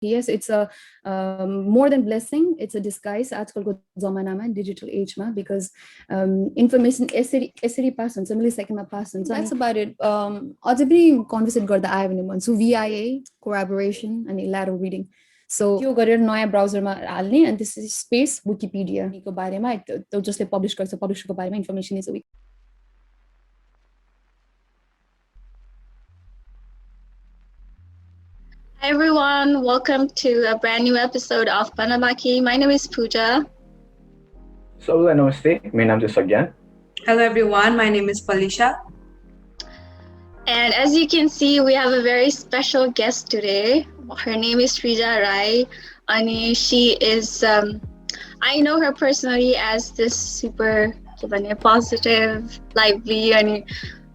yes, it's a more than blessing, it's a disguise आजकलको जमानामा digital age-मा, because information यसरी pass हुन्छ, millisecond-मा pass हुन्छ. That's about it. अझै पनि conversate गर्दा आयो भने भन्छु VIA, collaboration अनि lateral reading. So त्यो गरेर नयाँ ब्राउजरमा हाल्ने अनि त्यसपछि स्पेस विकिपिडिया को बारेमा त्यो जसले पब्लिस गर्छ पब्लिसरको बारेमा information is Hi everyone, welcome to a brand new episode of Bhanna Baki. My name is Pooja. So, namaste. My name is Sagyan. Hello everyone, my name is Felicia. And as you can see, we have a very special guest today. Her name is Srija Rai. And she is, I know her personally as this super positive, lively, and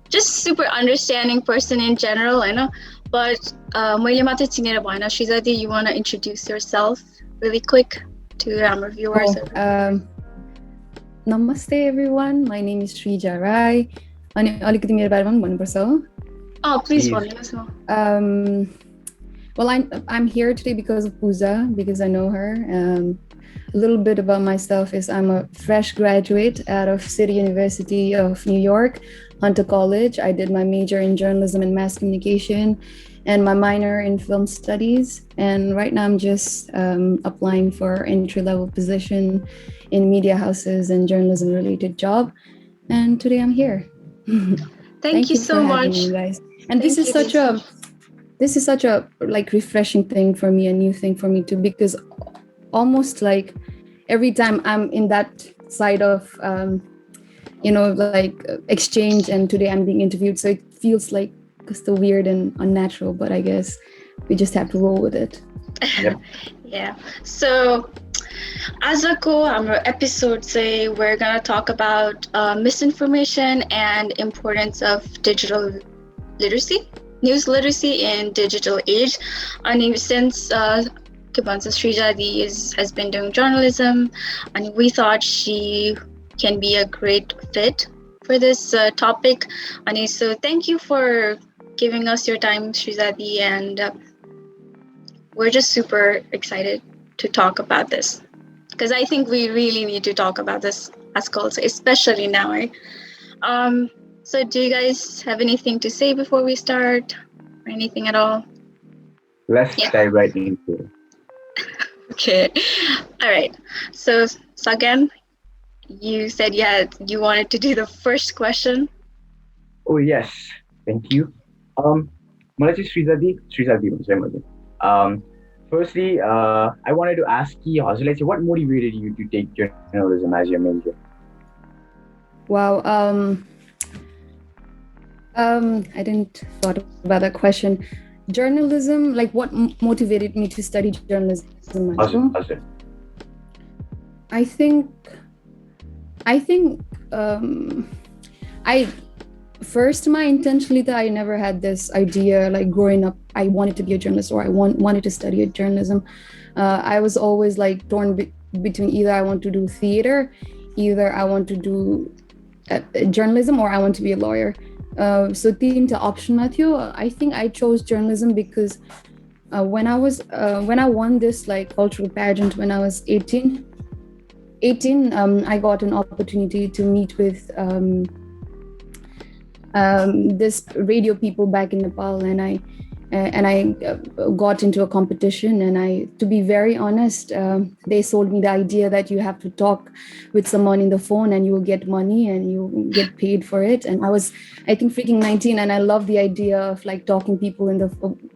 just super understanding person in general, I know. But Srija, do you want to introduce yourself really quick to our viewers? Namaste everyone, my name is Srija Rai. Oh, please let us know. Well, I'm here today because of Pooja, because I know her. A little bit about myself is I'm a fresh graduate out of City University of New York, Hunter College. I did my major in journalism and mass communication and my minor in film studies. And right now I'm just applying for entry-level position in media houses and journalism-related job. And today I'm here. Thank you so much, me, guys. And this is such a like refreshing thing for me, a new thing for me too, because almost like every time I'm in that side of like exchange, and today I'm being interviewed, so it feels like still weird and unnatural, but I guess we just have to roll with it. Yep. Yeah. So as a go, our episode say we're gonna talk about misinformation and importance of digital literacy, news literacy in digital age. And since Srija has been doing journalism, and we thought she can be a great fit for this topic. And so thank you for giving us your time, Srija, and we're just super excited to talk about this, because I think we really need to talk about this as culture, especially now, right? So do you guys have anything to say before we start, or anything at all? Let's dive right into it. Okay. All right. So Sagan, you said you wanted to do the first question. Oh yes, thank you. Firstly, I wanted to ask you, what motivated you to take journalism as your major? Wow. I didn't thought about that question. Journalism, like what motivated me to study journalism? I think first, my intentionally that I never had this idea, like growing up I wanted to be a journalist or I wanted to study journalism. I was always like torn between either I want to do theater, either I want to do journalism, or I want to be a lawyer. So the option Matthew, I think I chose journalism because when I won this like cultural pageant when I was 18, I got an opportunity to meet with this radio people back in Nepal, and I got into a competition, and to be very honest, they sold me the idea that you have to talk with someone in the phone and you will get money and you get paid for it. And I was, I think, freaking 19, and I love the idea of like talking people in the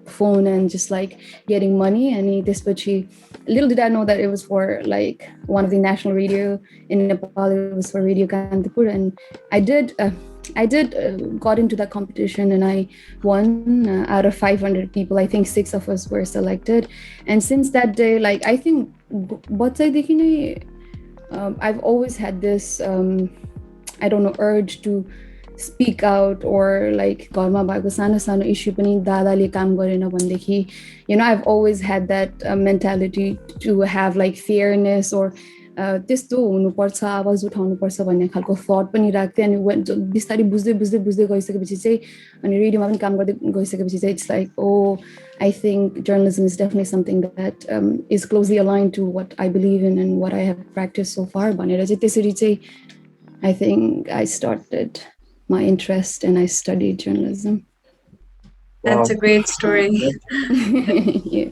phone and just like getting money. And little did I know that it was for like one of the national radio in Nepal. It was for Radio Kantipur, and I did got into that competition, and I won out of 500 people. I think 6 of us were selected, and since that day, like I think I've always had this I don't know, urge to speak out, or like घरमा भएको सानो सानो issue पनि दादाले काम गरेन भनेदेखि, I've always had that mentality to have like fairness, or त्यस्तो हुनुपर्छ आवाज उठाउनुपर्छ भन्ने खालको थट पनि राख्थेँ अनि बिस्तारै बुझ्दै बुझ्दै बुझ्दै गइसकेपछि चाहिँ अनि रेडियोमा पनि काम गर्दै गइसकेपछि चाहिँ it's like oh I think journalism is definitely something that is closely aligned to what I believe in and what I have practiced so far. I think I started my interest and I studied journalism. That's a great story. Yeah.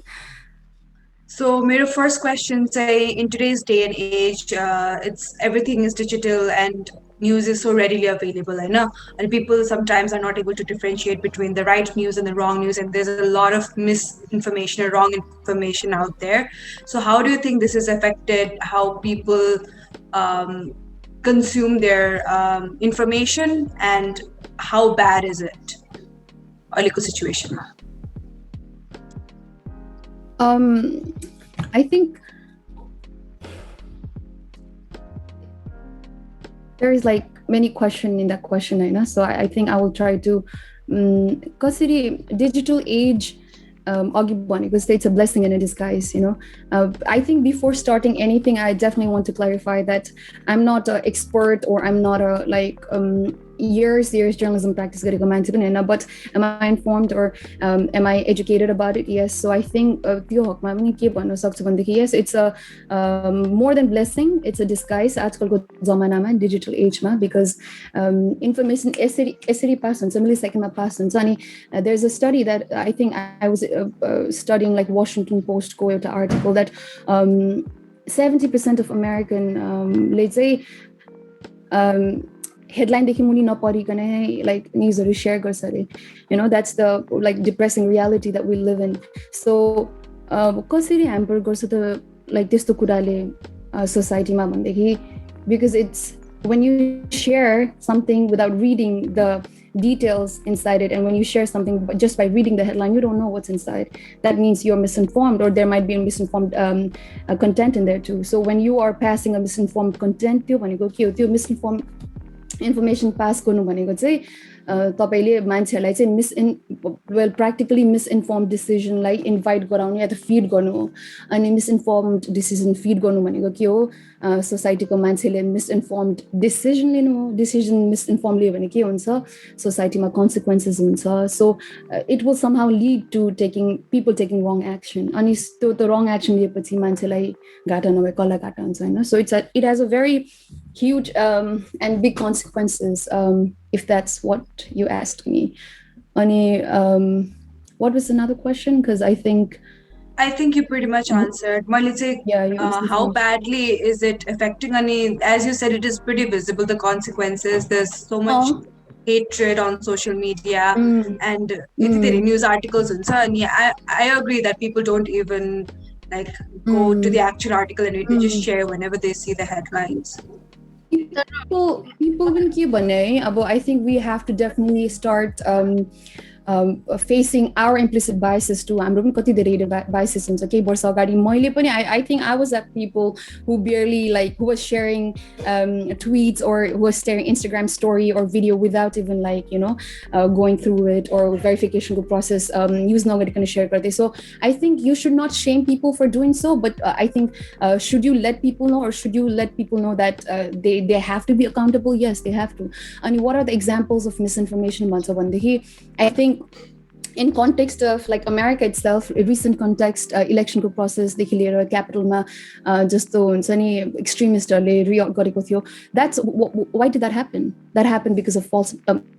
So, my first question say in today's day and age, it's everything is digital and news is so readily available. I know, and people sometimes are not able to differentiate between the right news and the wrong news, and there's a lot of misinformation or wrong information out there. So, how do you think this has affected how people consume their information, and how bad is it? Aliko situation. I think there is like many questions in that question, so I think I will try to कसरी digital age because it's a blessing in a disguise, I think before starting anything I definitely want to clarify that I'm not an expert or I'm not a years journalism practice गरेको मान्छे पनि हैन but am I informed or am I educated about it? Yes. So I think त्यो हकमा पनि के भन्न सक्छु भन्दाखेरि yes it's a more than blessing, it's a disguise आजकलको जमानामा digital age मा because information यसरी pass हुन्छ millisecond मा pass हुन्छ अनि there's a study that I think I was studying like Washington Post को एउटा article that 70% of American let's say headline देखि मुनि नपढिकनै like न्यूजहरु शेयर गर्छ रे that's the like depressing reality that we live in. So कसरी hamper गर्छ त like त्यस्तो कुराले सोसाइटीमा भन्दाखेरि because it's when you share something without reading the details inside it and when you share something just by reading the headline you don't know what's inside, that means you're misinformed or there might be a misinformed content in there too. So when you are passing a misinformed content त्यो भनेको के हो, त्यो misinformed information pass गर्नु भनेको चाहिँ तपाईले मान्छेहरुलाई चाहिँ practically misinformed decision लाई invite गराउने या त feed गर्नु हो अनि misinformed decision feed गर्नु भनेको के हो सोसाइटीको मान्छेले misinformed decision लिनु हो, decision misinformed लियो भने के हुन्छ सोसाइटीमा consequences हुन्छ. So it will somehow lead to people taking wrong action अनि त्यो wrong action लिएपछि मान्छेलाई घाटा नभए कसलाई घाटा हुन्छ हैन. So it has a very huge and big consequences if that's what you asked me. Ani what was another question? Because I think you pretty much answered. How badly is it affecting? Ani, as you said, it is pretty visible, the consequences. There's so much hatred on social media and news articles and so on. I agree that people don't even like go to the actual article and they just share whenever they see the headlines. People will keep on I think we have to definitely start facing our implicit biases too. हाम्रो पनि कति धेरै biases हुन्छ. केही वर्ष अगाडि मैले पनि I think I was at people who barely like who was sharing tweets or who was sharing Instagram story or video without even like going through it or verification process use नगरिकन share गर्दै. So I think you should not shame people for doing so, but I think should you let people know or should you let people know that they have to be accountable? Yes, they have to. And what are the examples of misinformation भन्छ भन्दाखेरि I think in context of like America itself, recent context election process देखि लिएर capitalमा जस्तो हुन्छ नि extremistहरुले react गरेको थियो. That's why did that happen? That happened because of false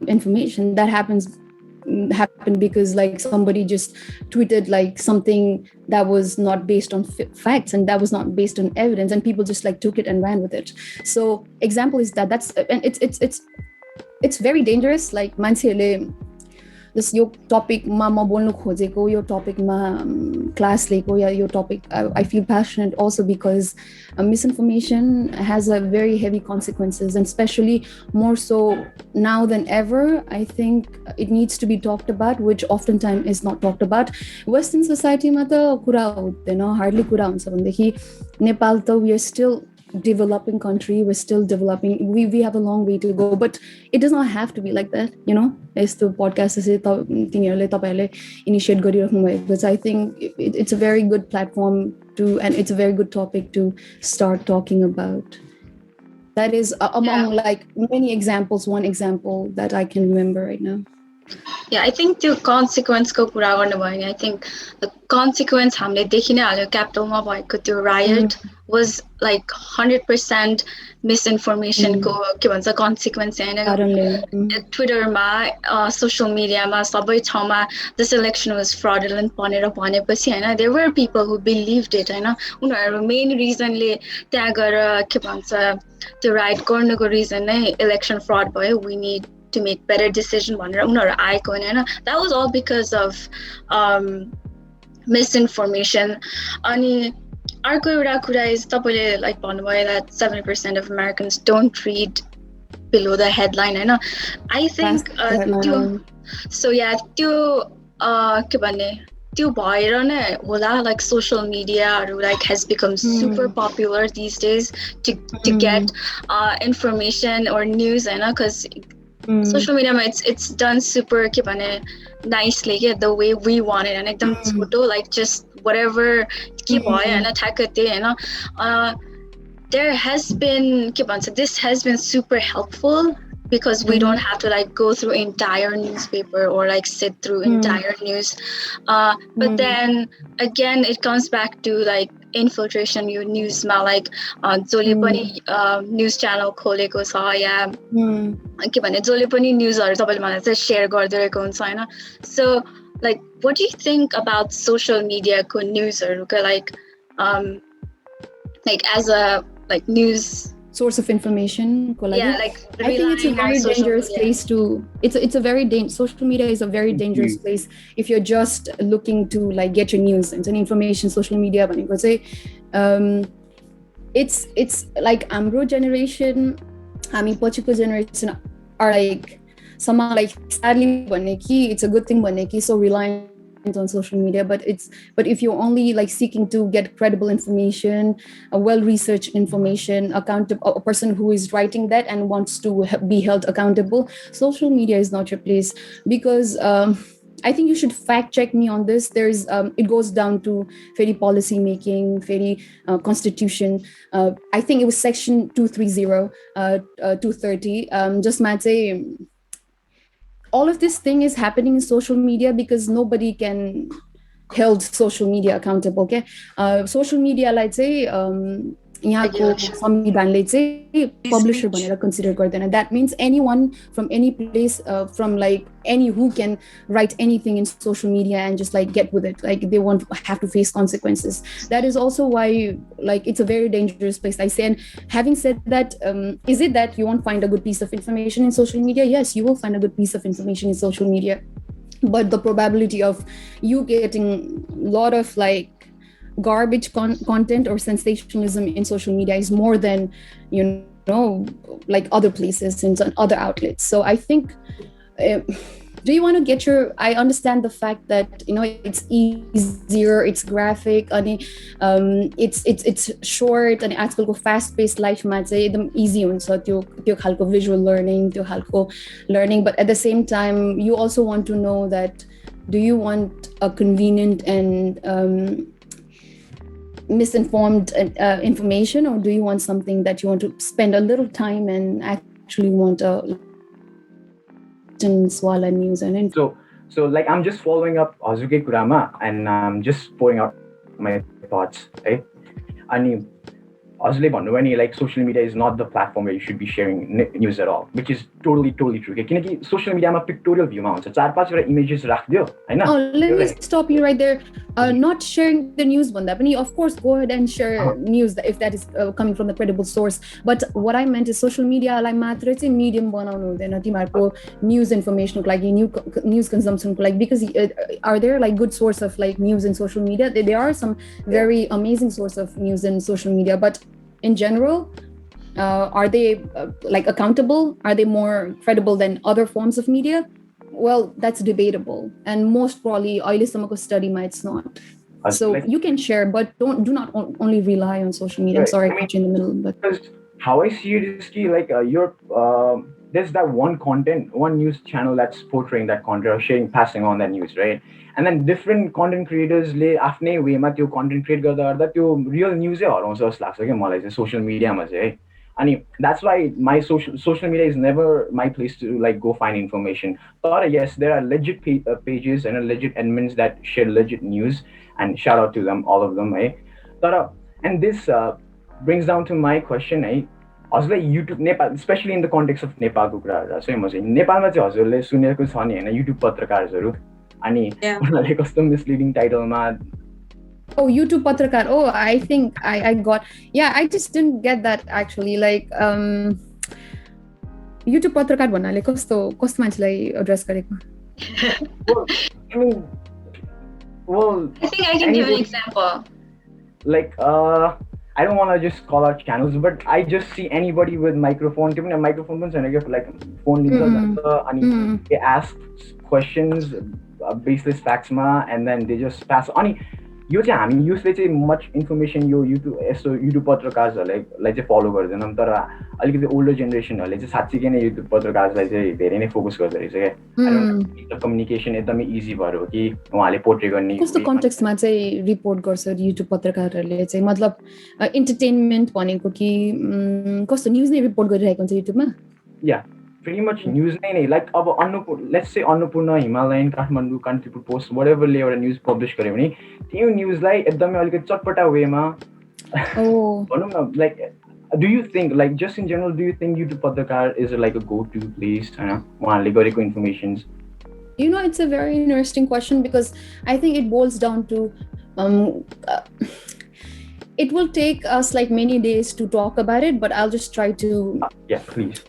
information. That happened because like somebody just tweeted like something that was not based on facts and that was not based on evidence and people just like took it and ran with it. So example is that's and it's very dangerous. Like मान्छेहरुले this yo topic मा म बोल्नु खोजेको यो topic मा class लिएको या यो topic I feel passionate also because misinformation has a very heavy consequences and especially more so now than ever. I think it needs to be talked about, which oftentimes is not talked about. Western society मा त कुरा हुँदैन, hardly कुरा हुन्छ भनेदेखि नेपाल त we are still developing country. We're still developing. We have a long way to go, but it does not have to be like that, you know. As the podcast is initiate because I think it's a very good platform to, and it's a very good topic to start talking about. That is among like many examples, one example that I can remember right now. Yeah, I think the consequence ko कुरा गर्नु भयो नि, I think the consequence हामीले देखि नै हाल्यो क्यापिटलमा भएको त्यो riot was like 100% misinformation को के भन्छ consequence हैन. ट्विटरमा social mediaमा सबै ठाउँमा this election was fraudulent भनेर भनेपछि हैन, there were people who believed it Hahn. उनीहरु main reason ले त्यहाँ गएर के भन्छ त्यो riot गर्नुको reason नै election fraud भयो, we need to make better decision भनेर उनीहरु आएको हैन. That was all because of misinformation. अनि अर्को एउटा कुरा is तपाईले like भन्नुभयो that 70% of Americans don't read below the headline Hahn. I think त्यो so yeah त्यो के भन्ने त्यो भएर नै होला like social media like has become super popular these days to get information or news Hahn, because social media it's done super के भने nicely the way we want it and एकदम छोटो like just whatever के भयो हैन ठ्याक्कै त्यही हैन. There has been के भन्छ this has been super helpful because we don't have to like go through entire newspaper or like sit through entire news, but then again it comes back to like infiltration your news ma like जसले पनि news channel खोलेको छ या के भन्ने जसले पनि न्यूजहरु तपाईले मलाई चाहिँ शेयर गर्दिरहेको हुन्छ हैन. So like what do you think about social media को न्यूजहरु को like as a like news source of information. Yeah, like I think it's a very dangerous place to. It's a very social media is a very dangerous place if you're just looking to like get your news and information. Social media, it's like हाम्रो generation, हामी पछिको generation are like somehow like sadly भन्ने कि it's a good thing भन्ने कि so reliant on social media, but if you're only like seeking to get credible information, a well-researched information, a person who is writing that and wants to be held accountable, social media is not your place. Because I think you should fact check me on this. There's it goes down to very policy making, very constitution. I think it was section 230, 230. Just might say all of this thing is happening in social media because nobody can held social media accountable. Okay, social media like say यहाँको संविधानले चाहिँ publisher भनेर consider गर्दैन. That means anyone from any place, from like any who can write anything in social media and just like get with it. Like they won't have to face consequences. That is also why like it's a very dangerous place. I say, and having said that, is it that you won't find a good piece of information in social media? Yes, you will find a good piece of information in social media, but the probability of you getting a lot of like garbage content or sensationalism in social media is more than you know like other places and other outlets. So I think do you want to get your I understand the fact that you know it's easier, it's graphic and it's short and आजकलको fast paced life मा चाहिँ एकदम easy हुन्छ त्यो खालको visual learning, त्यो खालको learning, but at the same time you also want to know that do you want a convenient and misinformed information, or do you want something that you want to spend a little time and actually want a swallow news and so like I'm just following up Azuke Kurama and I'm just pouring out my thoughts, right? And Azule भन्नुभयो like social media is not the platform where you should be sharing news at all, which is totally true. किनकि social media मा pictorial view मा हुन्छ 4-5 वटा images राख्दियो Hahn. Oh, let me stop you right there. Not sharing the news भन्दा पनि of course go ahead and share news if that is coming from the credible source, but what I meant is social media लाई मात्र चाहिँ medium बनाउनु हुँदैन तिमीहरुको news information को लागि news consumption को लागि, because are there like good source of like news in social media? There are some very amazing source of news in social media, but in general, are they like accountable? Are they more credible than other forms of media? Well, that's debatable, and most probably, ahile samako study ma it's not. So like, you can share, but do not only rely on social media. I'm sorry I caught you in the middle, but because how I see it is key, like there's that one news channel that's portraying that content or sharing, passing on that news, right? And then different content creators ले आफ्नै वेमा त्यो content create गर्दा गर्दा त्यो real news हराउँछ जस्तो लाग्छ क्या मलाई चाहिँ social media मा चाहिँ है. अनि that's why my social media is never my place to like go find information. But yes, there are legit pages and legit admins that share legit news, and shout out to them, all of them, eh? तर and this brings down to my question, है हजुरलाई YouTube Nepal, specially in the context of नेपालको कुराहरू चाहिँ म चाहिँ नेपालमा चाहिँ हजुरले सुनेको छ नि होइन युट्युब पत्रकारहरू, अनि उनीहरूले कस्तो misleading टाइटलमा Oh, YouTube Patrakar. Oh, I think I got. Yeah, I just didn't get that actually. Like, YouTube Patrakar भन्नाले कस्तो मान्छेलाई एड्रेस गरेको? Well, I think I can give an example. Like, I don't want to just call out channels, but I just see anybody with microphone, even a microphone, like phone, and they ask questions, baseless facts, and then they just pass. यो चाहिँ हामी युजले चाहिँ much information यो YouTube यस्तो YouTube पत्रकारहरूलाई चाहिँ फलो गर्दैनौँ, तर अलिकति older जेनेरेसनहरूले चाहिँ साँच्चीकै नै युट्युब पत्रकारलाई चाहिँ धेरै नै फोकस गर्दो रहेछ क्या. कम्युनिकेसन एकदमै इजी भएर हो कि उहाँले पोर्ट्रे गर्ने. कस्तो कन्टेक्स्टमा चाहिँ रिपोर्ट गर्छ युट्युब पत्रकारहरूले चाहिँ, मतलब इन्टरटेनमेन्ट भनेको कि कस्तो न्युज नै रिपोर्ट गरिरहेको हुन्छ युट्युबमा? या pretty much news नै like अब let's say Annapurna Himalayan Kathmandu Kantipur post whateverले एउटा न्युज पब्लिस गर्यो भने त्यो न्युजलाई एकदमै अलिकति चटपटा वेमा भनौँ न. like do you think, like just in general, do you think YouTube Patrakar is like a go-to place उहाँहरूले गरेको informations? You know, it's a very interesting question because I think it boils down to it will take us like many days to talk about it, but I'll just try to yeah, please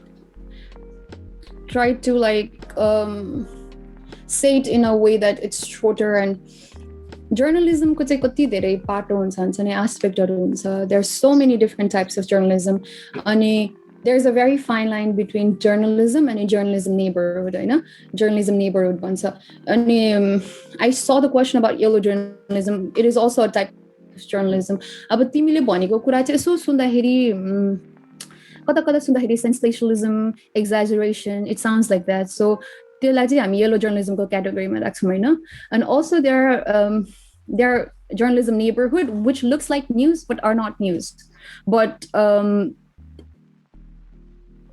try to like say it in a way that it's shorter. And journalism ko chai kati धेरै पाटो हुन्छ नि, aspectहरु हुन्छ. There's so many different types of journalism, अनि there's a very fine line between journalism and a journalism neighborhood, Hahn? Journalism neighborhood भन्छ. अनि I saw the question about yellow journalism. It is also a type of journalism. अब तिमीले भनेको कुरा चाहिँ यसो सुन्दाखेरि कता सुन्दाखेरि sensationalism, exaggeration, it sounds like that. So त्यसलाई चाहिँ हामी yellow journalism को categoryमा राख्छौँ हैन? And also there are journalism neighborhood which looks like news but are not news. But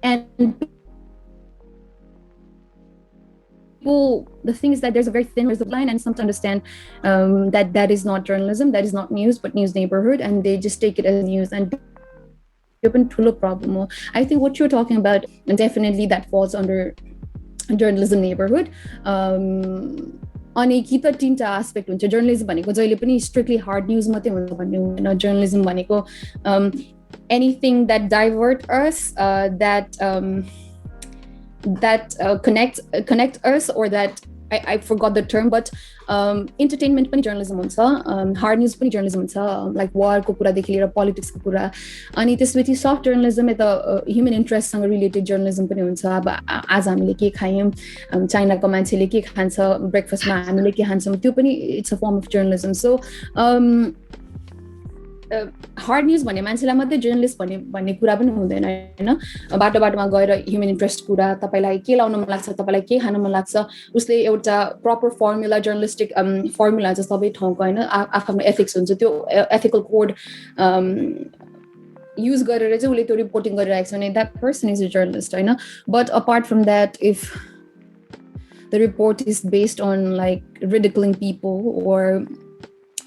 and people, the thing is that there's a very thin line, and some to understand that is not journalism, that is not news, but news neighborhood, and they just take it as news. And open to a problem. I think what you're talking about, and definitely that falls under journalism neighborhood. अनि कि त तीनटा aspect हुन्छ. Journalism भनेको जहिले पनि strictly hard news मात्रै हुन्छ भन्ने होइन. जर्नलिजम भनेको anything that divert us, that connect us, or that I forgot the term, but entertainment पनि journalism हुन्छ, hard news पनि journalism हुन्छ, like war को कुरा देखि लिएर politics को कुरा. अनि त्यसपछि soft journalism यता human interest सँग related journalism पनि हुन्छ. अब आज हामीले के खायौँ, चाइनाको मान्छेले के खान्छ, ब्रेकफास्टमा हामीले के खान्छौँ, त्यो पनि it's a form of journalism. So hard news भन्ने मान्छेलाई मात्रै जर्नलिस्ट भन्ने कुरा पनि हुँदैन हैन. बाटोमा गएर ह्युमन इन्ट्रेस्ट कुरा, तपाईलाई के लाउन मन लाग्छ, तपाईलाई के खान मन लाग्छ, उसले एउटा प्रपर फर्मुला, जर्नलिस्टिक फर्मुला चाहिँ सबै ठाउँको हैन, आफ्नो एथिक्स हुन्छ, त्यो एथिकल कोड युज गरेर चाहिँ उसले त्यो रिपोर्टिङ गरिरहेको छ भने that person is a journalist Hahn. But apart from that, if the report is based on like ridiculing people, or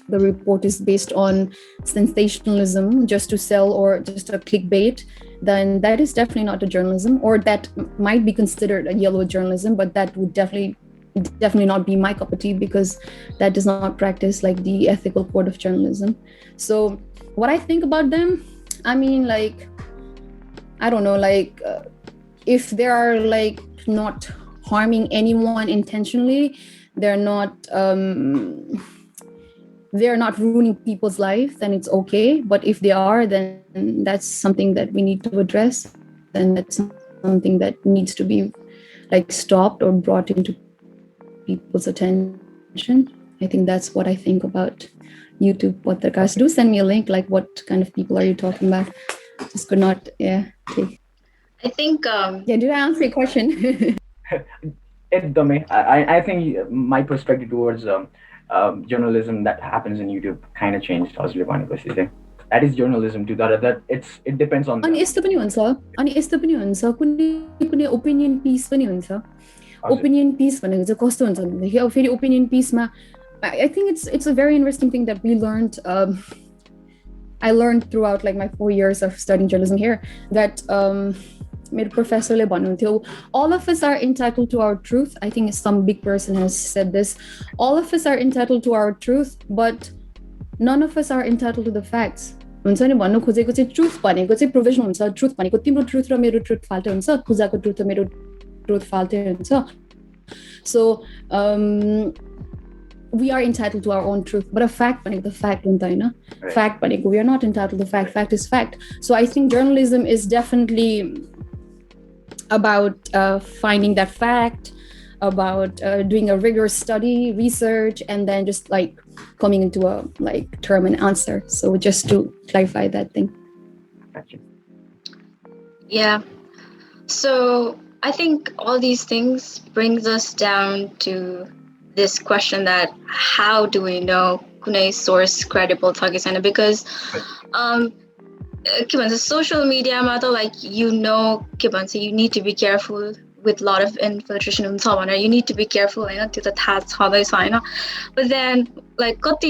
the report is based on sensationalism just to sell, or just a clickbait, then that is definitely not a journalism, or that might be considered a yellow journalism, but that would definitely not be my cup of tea, because that does not practice like the ethical code of journalism. So what I think about them, I mean, like, I don't know, like if they are like not harming anyone intentionally, they're not ruining people's life, then it's okay. But if they are, then that's something that we need to address, and that's something that needs to be like stopped or brought into people's attention. I think that's what I think about YouTube podcast. Do send me a link. Like, what kind of people are you talking about? Just could not, take. I think Yeah, did I answer your question? I think my perspective towards journalism that happens in YouTube kind of changed. That is journalism too. That it depends on अनि the. यस्तो पनि हुन्छ अनि यस्तो पनि हुन्छ कुनै कुनै ओपिनियन पिस पनि हुन्छ ओपिनियन पिस भनेको चाहिँ कस्तो हुन्छ भनेदेखि अब फेरि opinion पिसमा I think it's a very interesting thing that we learned. I learned throughout like my 4 years of studying journalism here that मेरो professorले भन्नुहुन्थ्यो, all of us are entitled to our truth. I think some big person has said this. All of us are entitled to our truth, but none of us are entitled to the facts. हुन्छ नि भन्नु खोजेको चाहिँ truth भनेको चाहिँ provision हुन्छ. Truth भनेको तिम्रो ट्रुथ र मेरो ट्रुथ फाल्टै हुन्छ, पूजाको ट्रुथ र मेरो ट्रुथ फाल्टै हुन्छ. So we are entitled to our own truth, but a fact भनेको the fact हुन्छ हैन. Fact भनेको we are not entitled to the fact. Fact is fact. So I think journalism is definitely about finding that fact, about doing a rigorous study, research, and then just like coming into a like term and answer. So just to clarify that thing. Gotcha. Yeah. So I think all these things brings us down to this question that how do we know kunai source credible thakisana, because social media matter, like you need to be careful with a lot of infiltration. You need to be careful to the but then like like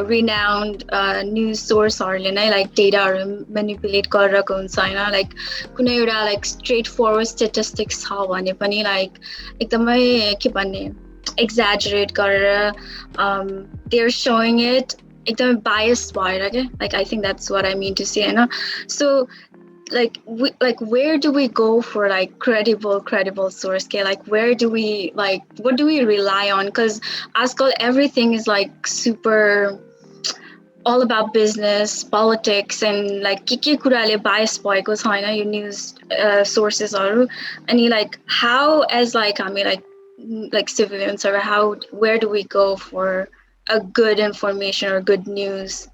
renowned news source or like data manipulate like like straightforward statistics like exaggerate they're showing it biased like I think that's what I mean to say. So like where do we go for like credible source? Like where do we like what do we rely on? Because आजकल everything is like super all about business, politics, and like के कुराले bias भएको छैन your news sources are, and like how as like I mean like civilians or how where do we go for a good information or good news?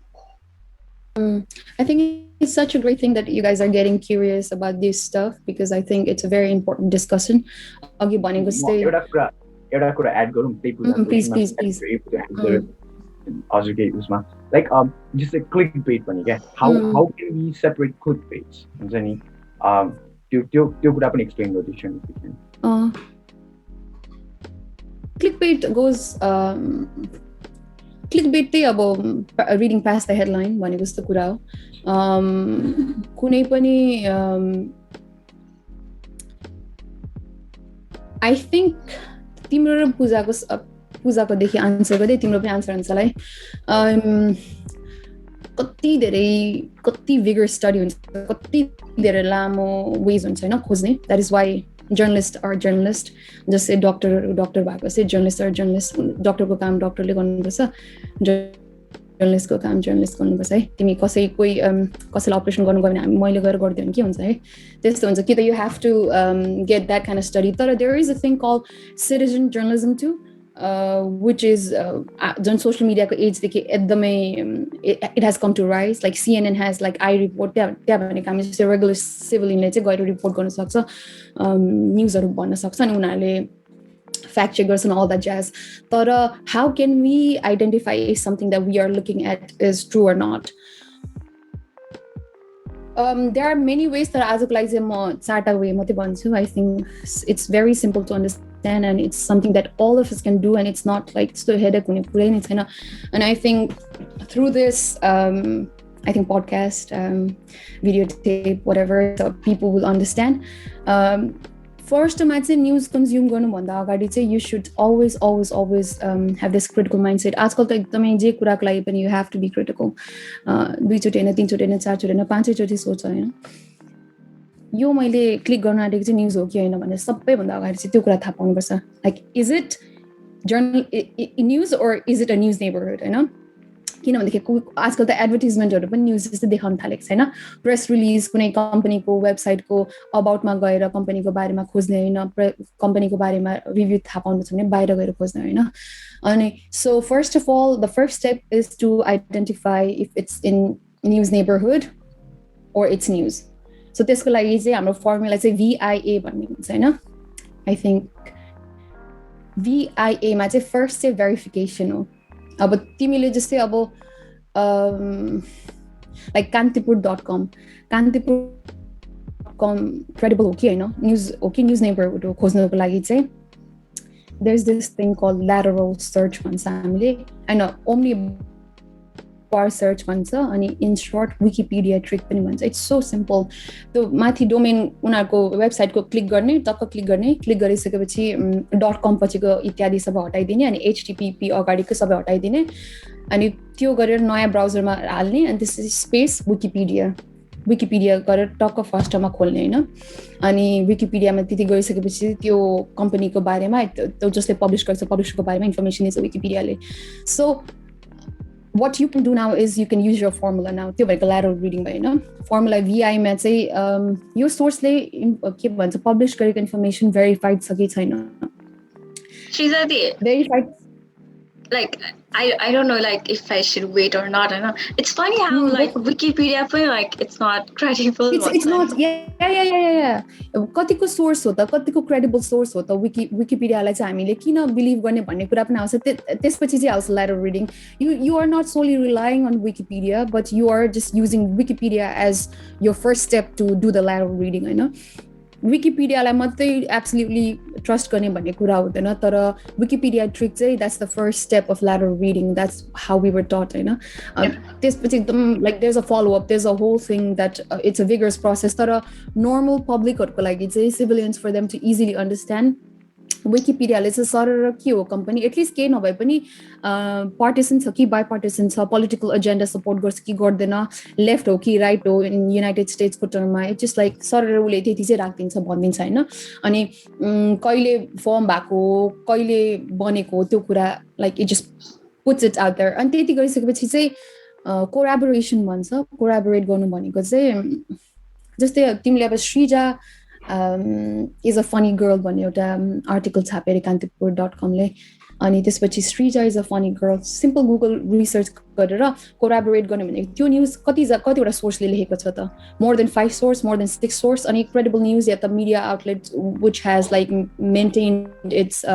I think it's such a great thing that you guys are getting curious about this stuff, because I think it's a very important discussion. Please. Like just a clickbait how can we separate clickbaits? Explain clickbait goes clickbait चाहिँ अब reading past the headline भनेको जस्तो कुरा हो. कुनै पनि I think तिम्रो र पूजाको देखि आन्सर गर्दै तिम्रो पनि आन्सर हुन्छ है. कति vigorous study हुन्छ, कति धेरै लामो ways हुन्छ हैन खोज्ने. That is why journalists are journalists. Just say doctor भएको चाहिँ journalists are journalists. Doctor को काम डक्टरले गर्नुपर्छ, journalist को काम journalist गर्नुपर्छ है. तिमी कसैलाई अपरेसन गर्नु गयो भने हामी मैले गएर गरिदियो भने के हुन्छ है, त्यस्तो हुन्छ कि त you have to get that kind of study. तर there is a thing called citizen journalism too, which is on social media ko age dekhi ekdamai it has come to rise. Like CNN has like I report त्यहाँ भनेको हामी जस्तै regular civilian ले चाहिँ गएर report गर्न सक्छ, न्यूजहरु भन्न सक्छ अनि उनीहरुले fact checkers and all that jazz. But how can we identify if something that we are looking at is true or not? There are many ways that as a way I think it's very simple to understand, and it's something that all of us can do, and it's not like and I think through this I think podcast, videotape, whatever, so people will understand. First time I'd say news consume गर्नु भन्दा अगाडि चाहिँ you should always have this critical mindset. आजकल त एकदमै जे कुराको लागि पनि you have to be critical. दुईचोटि हैन, तीनचोटि हैन, चारचोटि हैन, पाँचैचोटि सोच हैन यो मैले क्लिक गर्न आँटेको चाहिँ न्यूज हो कि हैन भनेर सबैभन्दा अगाडि चाहिँ त्यो कुरा थाहा पाउनुपर्छ. Like is it journal news or is it a news neighborhood, हैन? किनभनेदेखि आजकल त एडभर्टिजमेन्टहरू पनि न्युज जस्तै देखाउन थालेको छैन प्रेस रिलिज कुनै कम्पनीको वेबसाइटको अबाउटमा गएर कम्पनीको बारेमा खोज्ने होइन कम्पनीको बारेमा रिभ्यू थाहा पाउनु छ भने बाहिर गएर खोज्ने होइन अनि so first of all the first step is to identify if it's in news neighbourhood or it's news. So त्यसको लागि चाहिँ हाम्रो फर्मुला चाहिँ VIA भन्ने हुन्छ हैन आई थिंक VIA मा चाहिँ फर्स्ट चाहिँ भेरिफिकेसन हो अब तिमीले जस्तै अब लाइक कान्तिपुर.com क्रेडिबल हो कि हैन न्युज हो कि न्युज नेबरहुड हो खोज्नको लागि चाहिँ there is this thing called lateral search भन्छ हामीले हैन ओम्नी बार सर्च भन्छ अनि इन सर्ट विकिपीडिया ट्रिक पनि भन्छ इट्स सो सिम्पल त्यो माथि डोमेन उनीहरूको वेबसाइटको क्लिक गर्ने टक्क क्लिक गरिसकेपछि .com पछिको इत्यादि सबै हटाइदिने अनि HTTP अगाडिको सबै हटाइदिने अनि त्यो गरेर नयाँ ब्राउजरमा हाल्ने अनि त्यसपछि स्पेस विकिपीडिया गरेर टक्क फर्स्टमा खोल्ने होइन अनि विकिपीडियामा त्यति गरिसकेपछि त्यो कम्पनीको बारेमा त्यो जसले पब्लिस गर्छ पब्लिसरको बारेमा इन्फर्मेसन दिन्छ विकिपीडियाले सो what you can do now is you can use your formula now त्यो भनेको lateral reading भयो formula VI मा चाहिँ यो सोर्सले के भन्छ पब्लिश गरेको इन्फर्मेसन भेरिफाइड छ कि छैन verified like I don't know like if I should wait or not. I know it's funny how like Wikipedia feel like it's not credible. It's not yeah. कतिको source हो त कतिको credible source हो त विकिपीडियालाई चाहिँ हामीले किन बिलिभ गर्ने भन्ने कुरा पनि आउँछ त्यसपछि चाहिँ आउँछ lateral reading. You are not solely relying on Wikipedia but you are just using Wikipedia as your first step to do the lateral reading हैन विकिपीडियालाई मात्रै एब्सोल्युटली ट्रस्ट गर्ने भन्ने कुरा हुँदैन तर विकिपीडिया ट्रिक चाहिँ that's the first step of lateral reading that's how we were taught होइन त्यसपछि एकदम like there is a follow up there is a whole thing that it's a vigorous process तर नर्मल पब्लिकहरूको लागि चाहिँ civilians for them to easily understand विकिपीडियाले चाहिँ सरर के हो कम्पनी एटलिस्ट केही नभए पनि पार्टिसन छ कि बाई पार्टिसन छ पोलिटिकल एजेन्डा सपोर्ट गर्छ कि गर्दैन लेफ्ट हो कि राइट हो इन युनाइटेड स्टेट्सको टर्ममा इट्स जस्ट लाइक सरर उसले त्यति चाहिँ राखिदिन्छ भनिदिन्छ होइन अनि कहिले फर्म भएको कहिले बनेको त्यो कुरा like it just puts it out there अनि त्यति गरिसकेपछि चाहिँ कोराबोरेसन भन्छ कोराबोरेट गर्नु भनेको चाहिँ जस्तै तिमीले अब Sreeja is a funny girl भन्ने एउटा आर्टिकल छापेर कान्तिपुर.com ले अनि त्यसपछि Srija is a funny girl simple Google research गरेर कोराबोरेट गर्ने भनेको त्यो न्युज कतिवटा सोर्सले लेखेको छ त more than 5 source more than 6 source अनि क्रेडिबल न्युज या त media outlet which has like maintained it's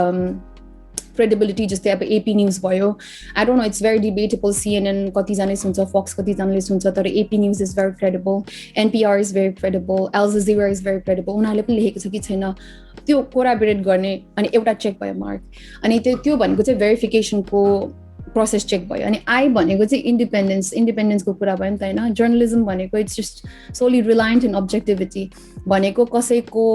credibility जस्तै अब AP न्युज भयो I don't know it's very debatable CNN कतिजनाले सुन्छ Fox कतिजनाले सुन्छ तर AP news is very credible NPR is very credible Al Jazeera is very credible उनीहरूले पनि लेखेको छ कि छैन त्यो कोराबोरेट गर्ने अनि एउटा चेक भयो मार्क अनि त्यो भनेको चाहिँ भेरिफिकेसनको प्रोसेस चेक भयो अनि आई भनेको चाहिँ इन्डिपेन्डेन्सको कुरा भयो नि त होइन जर्नलिजम भनेको इट्स जस्ट सोली रिलायन्ट इन अब्जेक्टिभिटी भनेको कसैको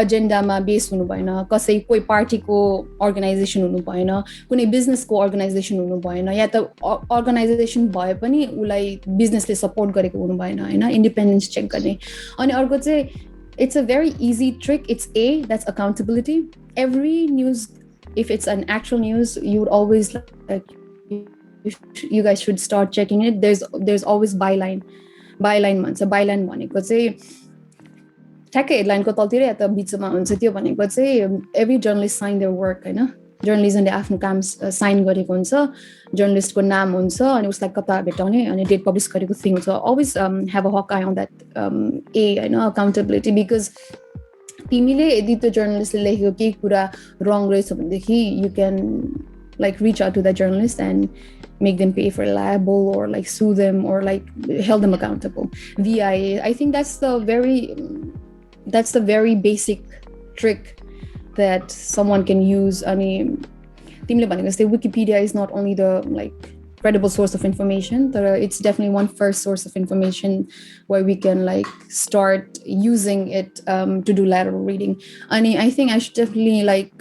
एजेन्डामा बेस हुनु भएन कोही पार्टीको अर्गनाइजेसन हुनु भएन कुनै बिजनेसको अर्गनाइजेसन हुनु भएन या त अर्गनाइजेसन भए पनि उसलाई बिजनेसले सपोर्ट गरेको हुनु भएन होइन इन्डिपेन्डेन्स चेक गर्ने अनि अर्को चाहिँ it's a very easy trick it's that's accountability every news if it's an actual news you would always like you guys should start checking it there's always byline भन्छ byline भनेको चाहिँ ठ्याक्कै हेडलाइनको तलतिर या त बिचमा हुन्छ त्यो भनेको चाहिँ every journalist sign their work हैन जर्नलिजमले आफ्नो काम साइन गरेको हुन्छ जर्नलिस्टको नाम हुन्छ अनि उसलाई कता भेटाउने अनि डेट पब्लिस गरेको थिङ हुन्छ always have a hawk eye on that हैन अकाउन्टेबिलिटी बिकज तिमीले यदि त्यो जर्नलिस्टले लेखेको केही कुरा रङ रहेछ भनेदेखि यु क्यान like reach out to the journalist and make them pay for liable or like sue them or like hold them accountable. VIA, I think that's the very basic trick that someone can use. I mean, timle bhaneko jastै Wikipedia is not only the like credible source of information, but it's definitely one first source of information where we can like start using it to do lateral reading. And I think I should definitely like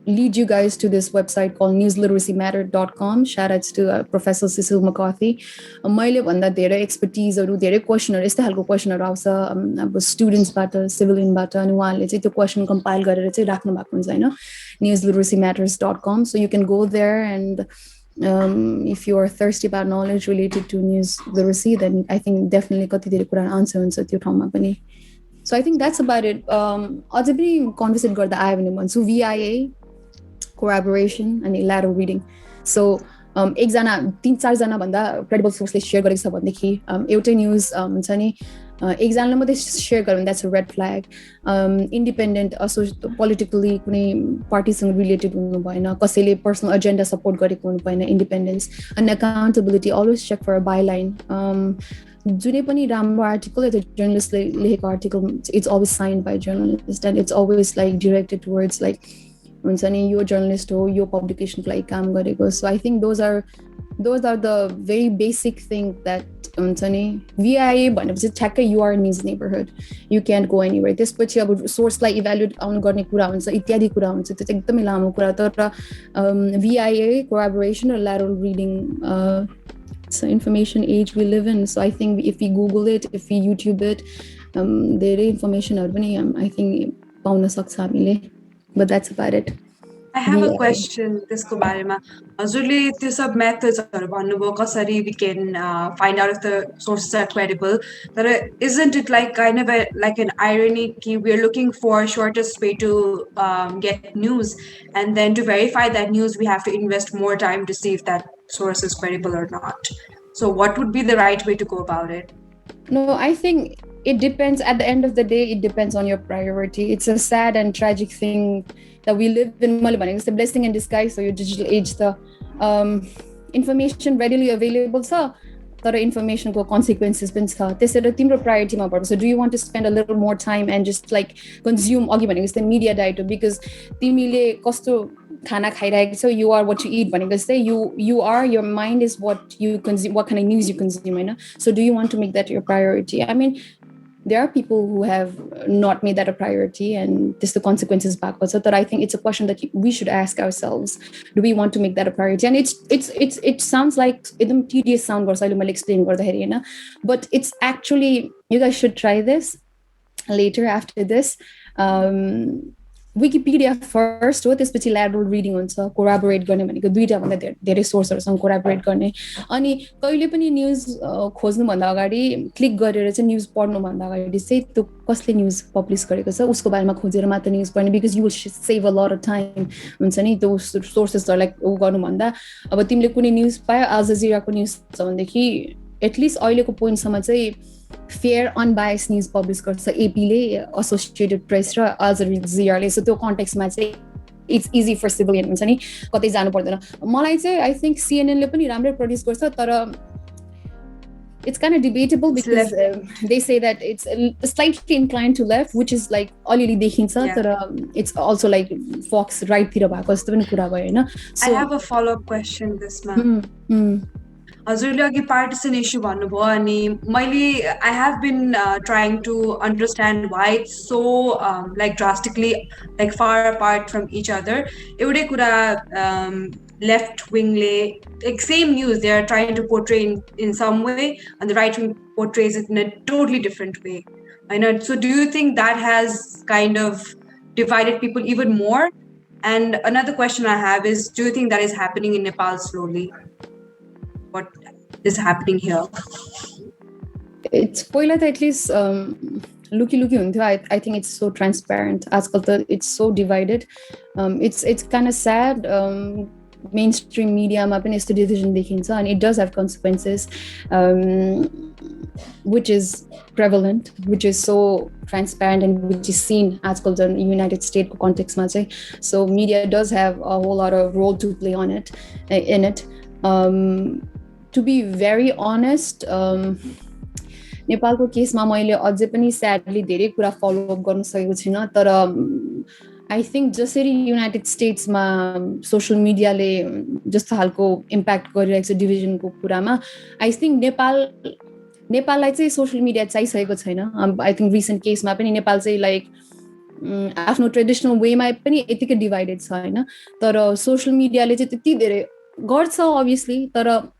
lead you guys to this website called newsliteracymatter.com. Shout outs to Professor Cecil McCarthy. मैले भन्दा धेरै एक्सपर्टिजहरु धेरै क्वेशनहरु यस्तै खालको क्वेशनहरु आउँछ अब स्टुडेन्ट्सबाट सिभिलियनबाट अनि उहाँले चाहिँ त्यो क्वेशन कम्पाइल गरेर चाहिँ राख्नु भएको हुन्छ हैन newsliteracymatters.com, so you can go there and if you are thirsty about knowledge related to news literacy, then I think definitely कति धेरै कुरा answer हुन्छ त्यो ठाउँमा पनि. So I think that's about it. अझै पनि conversate गर्दा आयो भने भन्छु VIA, collaboration and lateral reading. So एकजना 3-4 भन्दा credible sourceले share गरेको छ भनेदेखि एउटै news हुन्छ नि एकजनाले मात्रै share गर्यो भने that's a red flag. Independent politically कुनै पार्टीसँग related हुनु भएन, कसैले personal agenda support गरेको हुनु भएन, independence and accountability. Always check for a byline. जुनै पनि राम्रो आर्टिकल या जर्नलिस्टले लेखेको article it's always signed by journalist and it's always like directed towards like हुन्छ नि यो जर्नलिस्ट हो यो पब्लिकेसनको लागि काम गरेको. So I think those are the very basic thing that हुन्छ नि VIA भनेपछि ठ्याक्कै you are in his neighborhood, you can't go anywhere. त्यसपछि अब सोर्सलाई इभ्यालुएट आउनु गर्ने कुरा हुन्छ, इत्यादि कुरा हुन्छ, त्यो चाहिँ एकदमै लामो कुरा. तर VIA, collaboration or lateral reading, it's an information age we live in. So I think if we Google it, if we YouTube it, धेरै इन्फर्मेसनहरू पनि I think पाउन सक्छ हामीले. But that's about it. I have a question त्यसको बारेमा. हजुरले त्यो सब methodsहरू भन्नुभयो कसरी we can find out if the sources are credible. But isn't it like kind of like an irony कि we're looking for shortest way to get news, and then to verify that news we have to invest more time to see if that source is credible or not. So what would be the right way to go about it? No, I think it depends. At the end of the day, it depends on your priority. It's a sad and tragic thing that we live in. It's a blessing in disguise for your digital age. The information readily available, sir. But information consequences been this is a priority. So do you want to spend a little more time and just like consume argument the media diet, because khana khairaheko so you are what you eat भनेको चाहिँ you are, your mind is what you consume, what kind of news you consume, right? So do you want to make that your priority? I mean, there are people who have not made that a priority and this the consequences backwards. So that I think it's a question that we should ask ourselves. Do we want to make that a priority? And it sounds like it's tedious sound गर्छ अहिले मैले explain गर्दाखेरि हैन, but it's actually, you guys should try this later after this. Wikipedia first हो, त्यसपछि lateral reading हुन्छ, कोराबोरेट गर्ने भनेको दुईटा भन्दा धेरै सोर्सहरुसँग कोराबोरेट गर्ने. अनि कहिले पनि न्यूज खोज्नु भन्दा अगाडि क्लिक गरेर चाहिँ न्यूज पढ्नु भन्दा अगाडि चाहिँ त्यो कसले न्यूज पब्लिश गरेको छ उसको बारेमा खोजेर मात्र न्यूज पढ्ने, because you will save a lot of time. हुन्छ नि त्यो सोर्सेसहरुलाई गर्नु भन्दा अब तिमीले कुनै न्यूज पायो अल जजिराको न्यूज छ भनेदेखि एटलिस्ट अहिलेको पोइन्टसम्म चाहिँ fair unbiased news publish गर्छ एपीले, एसोसिएटेड प्रेस र अल जजिराले. सो त्यो कन्टेक्स्टमा चाहिँ it's easy for civilian हुन्छ नि कतै जानु पर्दैन. मलाई चाहिँ I think CNN ले पनि राम्रै प्रोड्युस गर्छ, तर it's kind of debatable because they say that it's slightly inclined to left, which is like अलिअलि देखिन्छ, तर it's also like Fox right तिर भएको जस्तो पनि कुरा भयो हैन. I have a follow up question this man. हजुरले अघि partisan issue भन्नुभयो अनि मैले I have been trying to understand why it's so like drastically like far apart from each other. एउटै कुरा left wing like same news they are trying to portray in some way, and the right wing portrays it in a totally different way. I know. So do you think that has kind of divided people even more? And another question I have is, do you think that is happening in Nepal slowly? What is happening here? It's पहिला त at least लुकी हुन्थ्यो. I think it's so transparent. आजकल त it's so divided. It's kind of sad. Mainstream media मा पनि यस्तो division देखिन्छ, and it does have consequences, which is prevalent, which is so transparent, and which is seen आजकल the United States context मा चाहिँ. So media does have a whole lot of role to play on it, in it. To be very honest, नेपालको केसमा मैले अझै पनि sadly धेरै कुरा follow up गर्न सकेको छैन, तर I think जसरी युनाइटेड स्टेट्समा सोशल मिडियाले जस्तो खालको इम्प्याक्ट गरिरहेको छ डिभिजनको कुरामा, आई थिङ्क नेपाललाई चाहिँ सोशल मिडिया चाहिसकेको छैन. आई थिङ्क रिसेन्ट केसमा पनि नेपाल चाहिँ लाइक आफ्नो ट्रेडिसनल वेमा पनि यतिकै डिभाइडेड छ हैन, तर सोशल मिडियाले चाहिँ त्यति धेरै गर्छ अभियसली, तर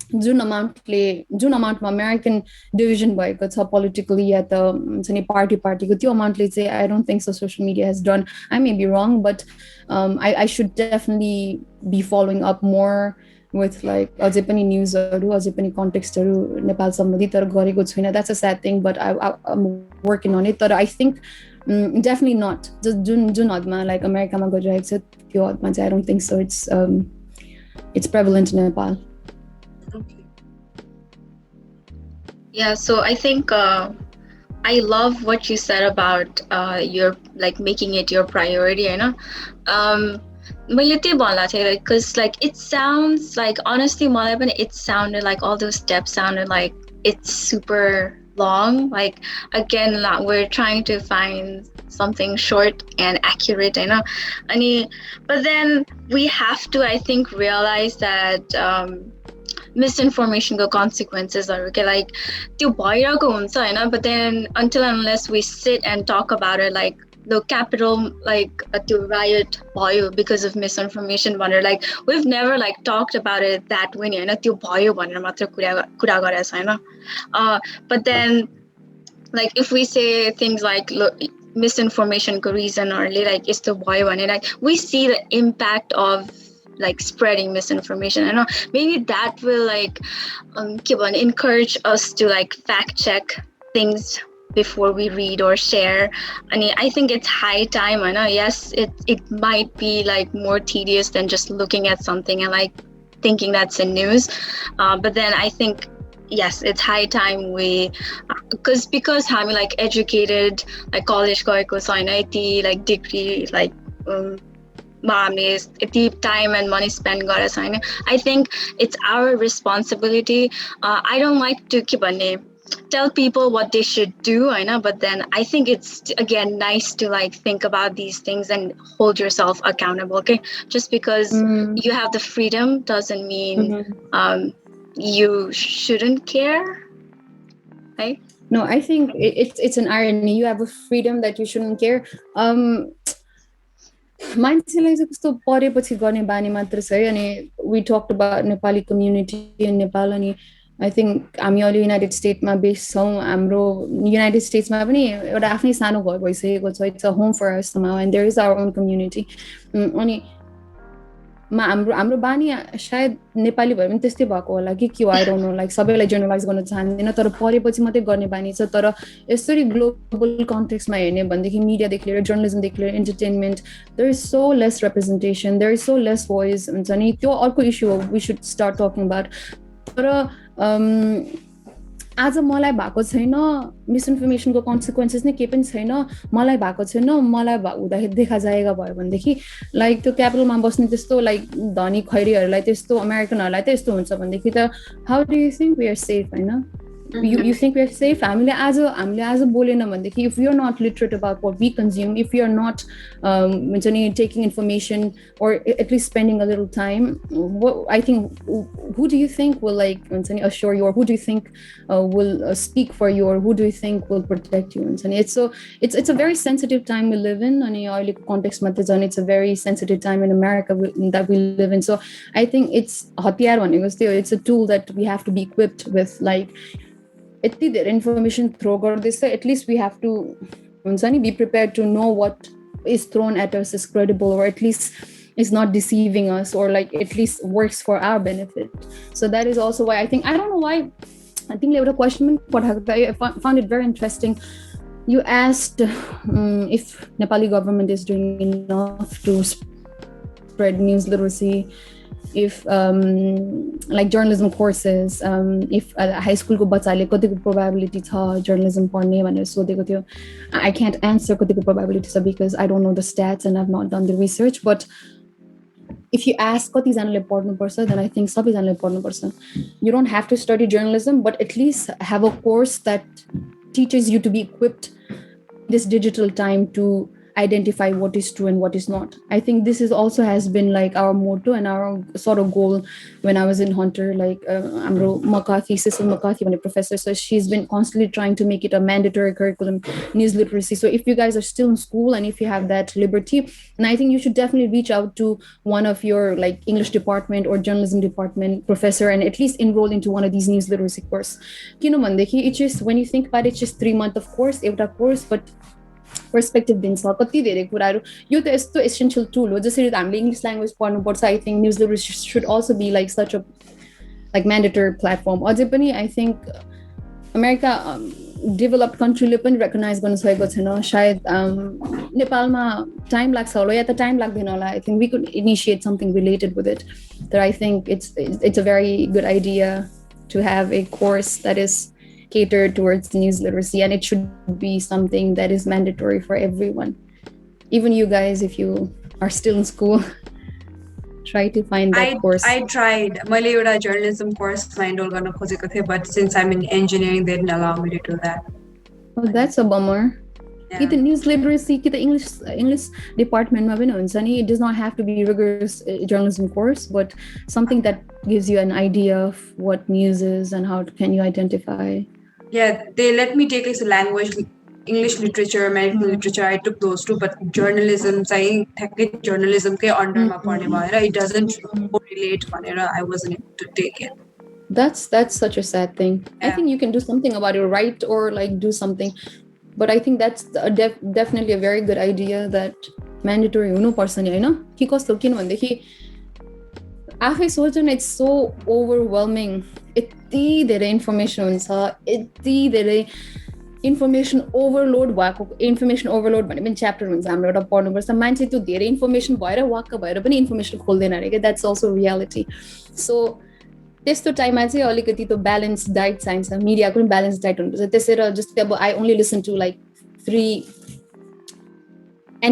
जुन अमाउन्टमा अमेरिकन डिभिजन भएको छ पोलिटिकली या त हुन्छ नि पार्टीको त्यो अमाउन्टले चाहिँ I don't think so social media has done. I may be wrong, but I should definitely be following up more with like अझै पनि न्युजहरू अझै पनि कन्टेक्स्टहरू नेपाल सम्बन्धी तर गरेको छुइनँ. That's a sad thing, but I'm working on it. तर I think definitely not. Just Jun हदमा like अमेरिकामा गरिरहेको छ त्यो हदमा चाहिँ I don't think so. It's prevalent in Nepal. Okay. Yeah, so I think I love what you said about your like making it your priority, you know. Because like it sounds like honestly it sounded like all those steps sounded like it's super long. Like again, we're trying to find something short and accurate, you know. But then we have to, I think, realize that misinformation consequences are okay, like but then until and unless we sit and talk about it, like the capital like the riot because of misinformation wonder, like we've never like talked about it that way, but then like if we say things like look, misinformation reason or like it's the boy one, like we see the impact of like spreading misinformation. I know maybe that will like encourage us to like fact check things before we read or share. I think it's high time. I know, yes, it might be like more tedious than just looking at something and like thinking that's in news, but then I think yes, it's high time we because हामी like educated like college गएको छैन यति like degree like deep time and money spent गरेछ हैन. I think it's our responsibility. I don't like to tell people what they should do, I know, but then I think it's again nice to like think about these things and hold yourself accountable. Okay, just because you have the freedom doesn't mean you shouldn't care, right? No, I think it's an irony. You have a freedom that you shouldn't care. मान्छेलाई चाहिँ कस्तो परेपछि गर्ने बानी मात्र छ है. अनि we talked about Nepali community in Nepal, अनि I think हामी अहिले युनाइटेड स्टेटमा बेस छौँ. हाम्रो युनाइटेड स्टेट्समा पनि एउटा आफ्नै सानो घर भइसकेको छ. It's a home for us now and there is our own community. अनि हाम्रो बानी सायद नेपाली भए पनि त्यस्तै भएको होला कि के हो, आई डोन्ट नो. लाइक सबैलाई जेनरलाइज गर्न चाहँदैन तर परेपछि मात्रै गर्ने बानी छ. तर यसरी ग्लोबल कन्टेक्स्टमा हेर्ने भनेदेखि मिडियादेखि लिएर जर्नलिजमदेखि लिएर entertainment, there is so less representation, there is so less voice हुन्छ नि. त्यो अर्को इस्यु हो, we should start talking about. तर आज मलाई भएको छैन, मिसइन्फर्मेसनको कन्सिक्वेन्सेस नै केही पनि छैन, मलाई भएको छैन, मलाई हुँदाखेरि देखा जाएगा भयो भनेदेखि लाइक त्यो क्यापिटलमा बस्ने त्यस्तो लाइक धनी खैरीहरूलाई त्यस्तो अमेरिकनहरूलाई त यस्तो हुन्छ भनेदेखि त how do you think we are safe होइन? You think we are safe? हामीले आज बोलेन भनेदेखि if we are not literate about what we consume, if we are not taking information or at least spending a little time, I think who do you think will like assure you, or who do you think will speak for you, or who do you think will protect you? It's a very sensitive time we live in. अनि अहिलेको कन्टेक्स्टमा त झन् it's a very sensitive time in America that we live in. So I think it's हतियार भनेको त्यो, it's a tool that we have to be equipped with. Like यति धेरै information throw गर्दैछ, एटलिस्ट वी हेभ टु हुन्छ नि be prepared to know what is thrown at us is credible, or at least is not deceiving us, or like at least works for our benefit. So that is also why I think, I don't know why, I think there was a question I found it very interesting. You asked if Nepali government is doing enough to spread news literacy, if like journalism courses, if high school ko bachale katiko probability tha journalism padhne bhaneर sodeko थियो. I can't answer katiko probability छ because I don't know the stats and I've not done the research. But if you ask कति जनाले पढ्नु पर्छ, then I think सबै जनाले पढ्नु पर्छ. You don't have to study journalism, but at least have a course that teaches you to be equipped this digital time to identify what is true and what is not. I think this is also has been like our motto and our sort of goal when I was in Hunter. Like Amro McCarthy, Cecil McCarthy, when a professor, so she's been constantly trying to make it a mandatory curriculum, news literacy. So if you guys are still in school and if you have that liberty, and I think you should definitely reach out to one of your like English department or journalism department professor and at least enroll into one of these news literacy course. It's just, when you think about it, it's just 3 months of course, एउटा course, but perspective दिन्छ कति धेरै कुराहरू यो त यस्तो essential tool हो जसरी हामीले इङ्ग्लिस ल्याङ्ग्वेज पढ्नुपर्छ I think news literacy should also be like such a like mandatory platform अझै पनि आई थिङ्क अमेरिका डेभलप्ड कन्ट्रीले पनि रेकगनाइज गर्न सकेको छैन सायद नेपालमा टाइम लाग्छ होला या त टाइम लाग्दैन होला I think we could initiate something related with it तर I think it's a very good idea to have a course that is catered towards news literacy, and it should be something that is mandatory for everyone. Even you guys, if you are still in school, try to find that course. I tried. मैले एउटा journalism course मा enroll गर्न खोजेको थिएँ, but since I'm in engineering, they didn't allow me to do that. Oh, that's a bummer. कि त news literacy कि त इङ्ग्लिस डिपार्टमेन्टमा पनि हुन्छ नि it does not have to be rigorous journalism course but something that gives you an idea of what news is and how can you identify Yeah, they let me take like language, English literature, American literature. I took those two, but journalism, journalism ke under ma padne bhayera it doesn't relate bhanera I wasn't able to take it. That's such a sad thing. Yeah. I think you can do something about it, write or like do something, but I think that's definitely a very good idea that mandatory हुनु पर्छ नि हैन कि कस्तो किन भन्देखि आफै सोच न it's so overwhelming यति धेरै इन्फर्मेसन हुन्छ यति धेरै इन्फर्मेसन ओभरलोड भएको इन्फर्मेसन ओभरलोड भन्ने पनि च्याप्टर हुन्छ हाम्रो एउटा पढ्नुपर्छ मान्छे त्यो धेरै इन्फर्मेसन भएर वाक्क भएर पनि इन्फर्मेसन खोल्दैन अरे क्या द्याट्स अल्सो रियालिटी सो त्यस्तो टाइममा चाहिँ अलिकति त्यो ब्यालेन्स डाइट चाहिन्छ मिडियाको पनि ब्यालेन्स डाइट हुनुपर्छ त्यसैले जस्तै अब I only listen to like 3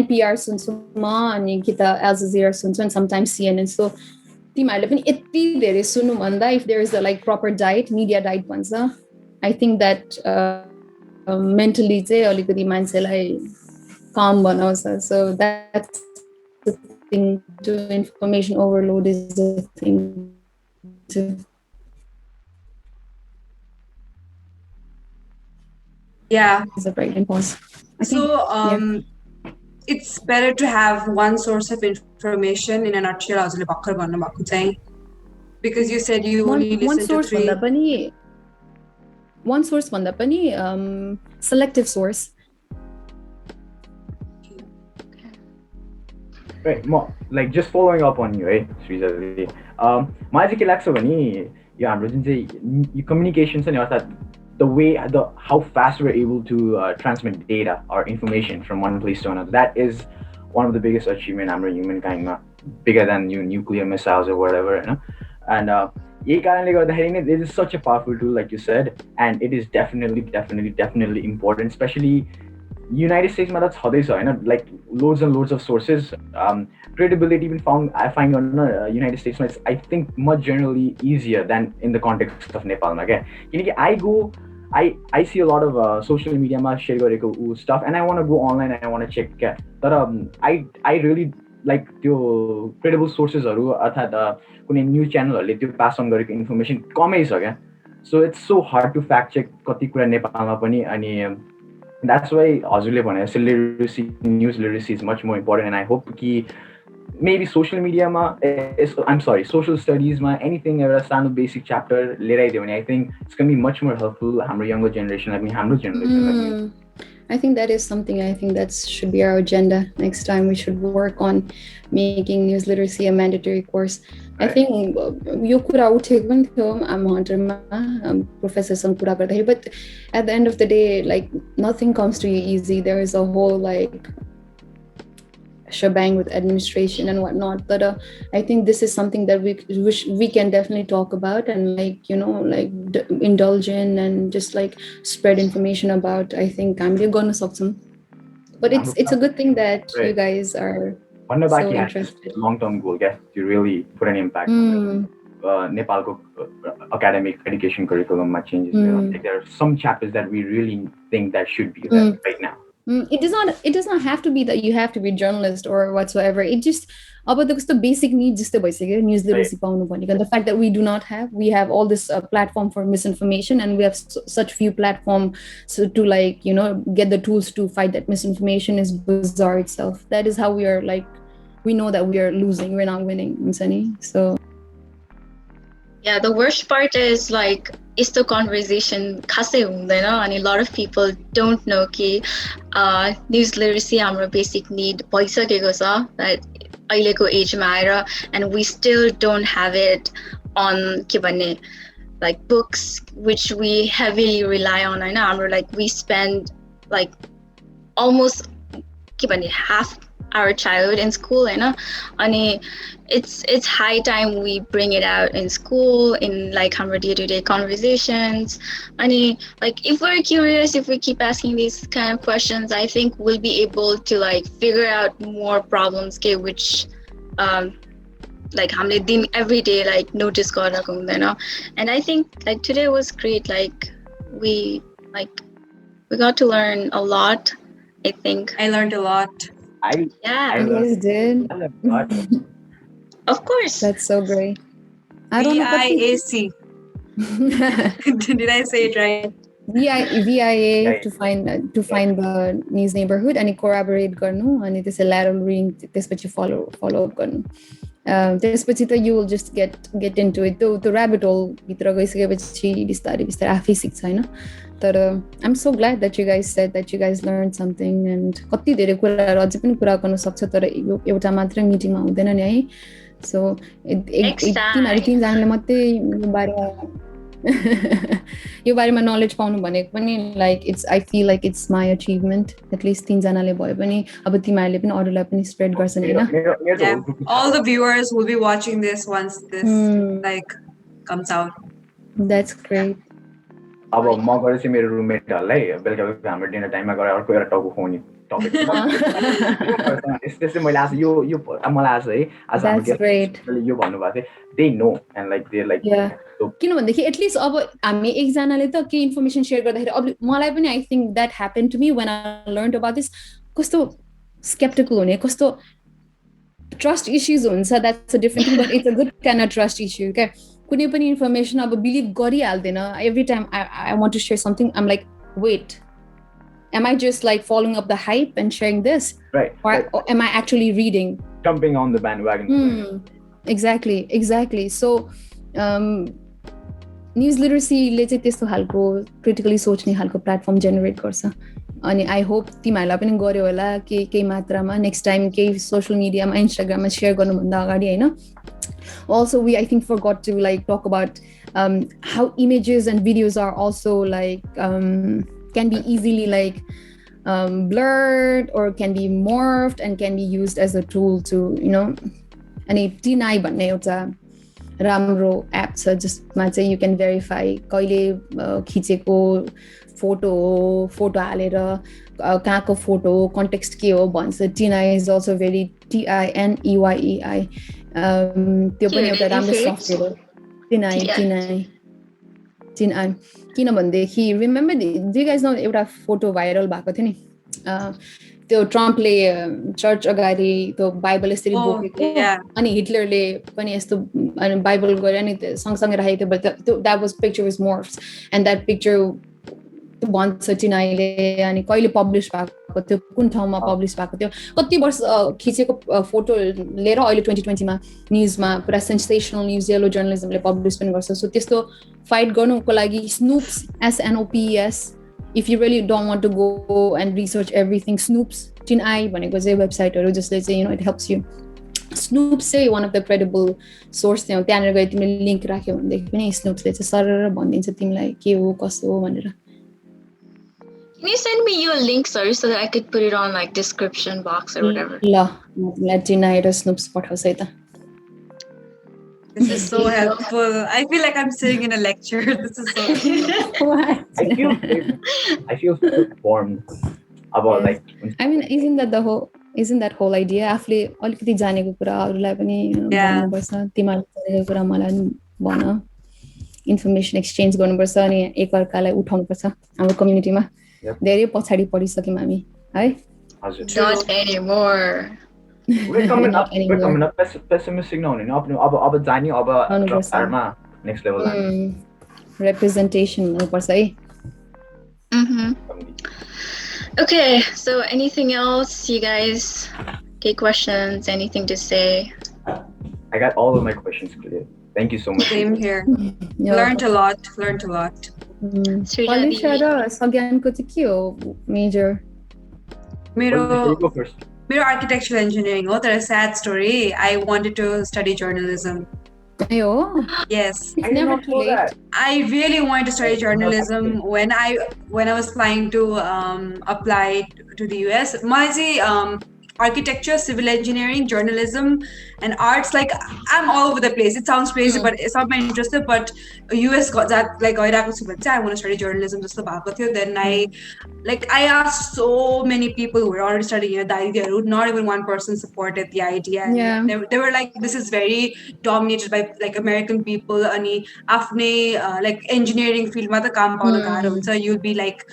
NPR सुन्छु म अनि कि त एल जजिरा सुन्छु अनि समटाइम्स CNN सो तिमीहरूले पनि यति धेरै सुन्नु भन्दा if there is a like proper diet media diet भन्छ आई थिङ्क द्याट मेन्टली चाहिँ अलिकति मान्छेलाई काम बनाउँछ so that's the thing to information overload is the thing to Yeah. Is a right pause. So it's better to have one source of information in a nutshell हजुरले भर्खर भन्नुभएको चाहिँ because you said you only listen to 3 one source भन्दा पनि selective source right like just following up on you right Srija Rai मलाई चाहिँ के लाग्छ भने यो हाम्रो जुन चाहिँ यो कम्युनिकेसन छ नि अर्थात् how fast we're able to transmit data or information from one place to another. That is one of the biggest achievements in humankind, bigger than nuclear missiles or whatever. You know? And this is such a powerful tool, like you said, and it is definitely important, especially United States. That's how they saw, like loads and loads of sources. Credibility even found I find on United States. It's I think much generally easier than in the context of Nepal. Okay, I see a lot of social media share stuff and I want to go online and I want to check but I really like the credible sources कुनै news channel त्यो pass on गरेको information कमै छ क्या so it's so hard to fact check कति कुरा नेपालमा पनि अनि that's why हजुरले भने news literacy is much more important and I hope कि maybe social media social studies anything ever सानो basic chapter लिएर आइदियो भने I think it's going to be much more helpful हाम्रो younger generation like हाम्रो generation I think that is something I think that should be our agenda next time we should work on making news literacy a mandatory course I think यो कुरा उठेको पनि थियो I'm Hunterमा professor सँग कुरा गर्दाखेरि but at the end of the day like nothing comes to you easy there is a whole like shebang with administration and whatnot but I think this is something that we can definitely talk about and like indulge in and just like spread information about I think I'm gonna सक्छौं but it's a good thing that you guys are Bhanna Baki has a long-term goal to really put an impact on Nepal's academic education curriculum changes like there are some chapters that we really think that should be there right now it does not have to be that you have to be a journalist or whatsoever it just about the basic needs just news literacy and the fact that we have all this platform for misinformation and we have such few platforms to like get the tools to fight that misinformation is bizarre itself that is how we are like we know that we are losing we're not winning so yeah the worst part is like यस्तो conversation खासै हुँदैन अनि lot of people don't know कि news literacy हाम्रो basic need भइसकेको छ अहिलेको asthma आएर and we still don't have it on के भन्ने like books which we heavily rely on हैन हाम्रो like we spend like almost के भन्ने half our childhood in school हैन अनि it's high time we bring it out in school in like our day-to-day conversations अनि like if we're curious, if we keep asking these kind of questions, I think we'll be able to like figure out more problems which like हामीले दिन every day like notice गरेको हुँदैन and I think like today was great like we got to learn a lot. I think I learned a lot. You guys did. Of course. That's so great. I don't know. VIAC. Did I say it right? VIA to find the news neighborhood and corroborate garnu and this lateral reading त्यसपछि follow up garnu. त्यसपछि त you will just get into it. The rabbit hole भित्र गइसकेपछि बिस्तारै आफै सिक्छ हैन. तर I'm so glad that you guys said that you guys learned something and कति धेरै कुराहरु अझै पनि कुरा गर्न सक्छ तर यो एउटा मात्र मिटिङमा हुँदैन नि है. So तिनीहरु तीनजनाले मात्रै यो बारेमा नलेज पाउनु भनेको पनि like I feel like it's my achievement at least तीनजनाले भयो पनि अब तिमीहरुले पनि अरूलाई पनि स्प्रेड गर्छन् हैन. All the viewers will be watching this once this like comes out. That's great. अब म गरे चाहिँ मेरो रुममेटहरुलाई बेलुका हाम्रो डिनर टाइममा गएर अर्को एउटा टाउको खुवाउने टपिक त्यसै मैले आज यो मलाई आज है आज हामीले यो भन्नुभएको थियो they know and like they're like किन भन्दाखेरि एटलिस्ट अब हामी एकजनाले त के इन्फर्मेसन शेयर गर्दाखेरि अब मलाई पनि I think that happen to me when I learned about this कस्तो स्केप्टिकल हुने कस्तो ट्रस्ट इश्यूज हुन्छ that's a different thing but it's a good kind of trust issue क्या कुनै पनि इन्फर्मेसन अब बिलिभ गरिहाल्दैन every time I want to share something I'm like wait am I just like following up the hype and sharing this or am I actually reading jumping on the bandwagon exactly so news literacy ले चाहिँ त्यस्तो खालको critically सोच्ने खालको platform generate गर्छ अनि I hope तिमीहरुलाई पनि गर्यो होला केही मात्रामा नेक्स्ट टाइम केही सोशल मिडियामा इन्स्टाग्राममा शेयर गर्नुभन्दा अगाडि हैन also I think forgot to like talk about how images and videos are also like can be easily like blurred or can be morphed and can be used as a tool to अनि टिनाई भन्ने एउटा राम्रो app छ जसमा चाहिँ you can verify कहिले खिचेको photo हालेर कहाँको फोटो कन्टेक्स्ट के हो भन्छ tinai is also very TINEYEI त्यो पनि एउटा राम्रो सफ्टवेयर हो टिनाई किनभनेदेखि remember do you guys know एउटा फोटो भाइरल भएको थियो नि त्यो ट्रम्पले चर्च अगाडि त्यो बाइबल यसरी बोकेको अनि हिटलरले पनि यस्तो बाइबल गरे अनि सँगसँगै राखेको थियो but that was picture was morphed and that picture भन्छ टिनाईले अनि कहिले पब्लिस भएको थियो कुन ठाउँमा पब्लिस भएको थियो कति वर्ष खिचेको फोटो लिएर अहिले 2020मा न्युजमा पुरा सेन्सेसनल न्युज येलो जर्नलिजमले पब्लिस पनि गर्छ सो त्यस्तो फाइट गर्नुको लागि स्नुप्स SNOOPS if you really don't want to go and research everything snoops TINEYE भनेको चाहिँ वेबसाइटहरु जसले चाहिँ it helps you snoops चाहिँ one of the credible source थियो त्यहाँनेर गए तिमीले लिंक राख्यौ भनेदेखि पनि स्नुप्सले चाहिँ सरर भनिदिन्छ तिमीलाई के हो कसो हो भनेर. Can you send me your link, sorry, so that I could put it on like description box or whatever? Let TINEYE raw snoops पठाउँछ है त. This is so helpful. I feel like I'm sitting in a lecture. This is so I feel so formed about like I mean isn't that whole idea आफूले अलिकति जानेको कुरा अरूलाई पनि भन्नुपर्छ तिमीहरुले जानेको कुरा मलाई भन इन्फर्मेसन एक्सचेन्ज गर्नुपर्छ अनि एकअर्कालाई उठाउनुपर्छ हाम्रो कम्युनिटीमा धेरै पछाडी पडिसक्यौं हामी है हजुर not anymore. We're coming up pessimistic now अब जानी अब मा next level representation हुनुपर्छ है. Okay, so anything else you guys? Okay, questions, anything to say? I got all of my questions clear. Thank you so much. Same here. Learned a lot. Polisha र सज्ञानको चाहिँ के हो major? मेरो You go first. architectural engineering. Oh, that's a sad story. I wanted to study journalism. Yes. It's never too late. I really wanted to study journalism when I was planning to apply to the US. My architecture, civil engineering, journalism, and arts, like I'm all over the place. It sounds crazy, but it's not my interest. But US got that, like I want to study journalism just about then I asked so many people who were already studying the idea. Not even one person supported the idea. Yeah. They were like, this is very dominated by like American people. Ani afne like engineering field ma ta kaam pauna garo huncha. You'll be like,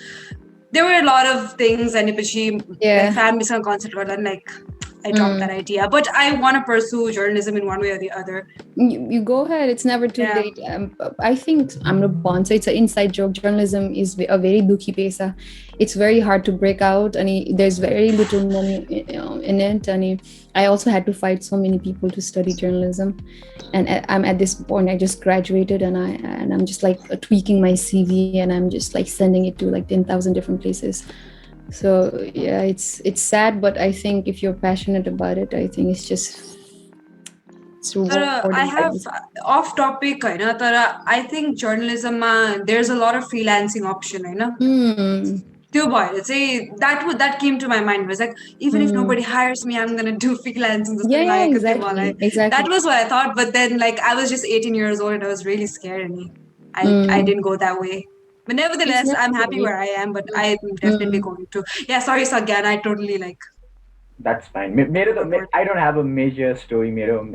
there were a lot of things and like families and concept like I dropped that idea, but I want to pursue journalism in one way or the other. You go ahead. It's never too late. I think I'm not born, so it's an inside joke. Journalism is a very dukhi pesa. It's very hard to break out, and there's very little money in it. And I also had to fight so many people to study journalism. And I'm at this point. I just graduated, and I'm just like tweaking my CV, and I'm just like sending it to like 10,000 different places. So yeah, it's sad, but I think if you're passionate about it, I think it's just I have off topic, I think journalism there's a lot of freelancing option, that came to my mind. It was like, even if nobody hires me, I'm gonna do freelancing. Exactly. That was what I thought, but then like I was just 18 years old and I was really scared, and I didn't go that way. But nevertheless, I'm happy where I am, but I'm definitely going to. Yeah, sorry, Sagyan, I totally like. That's fine. I don't have a major story.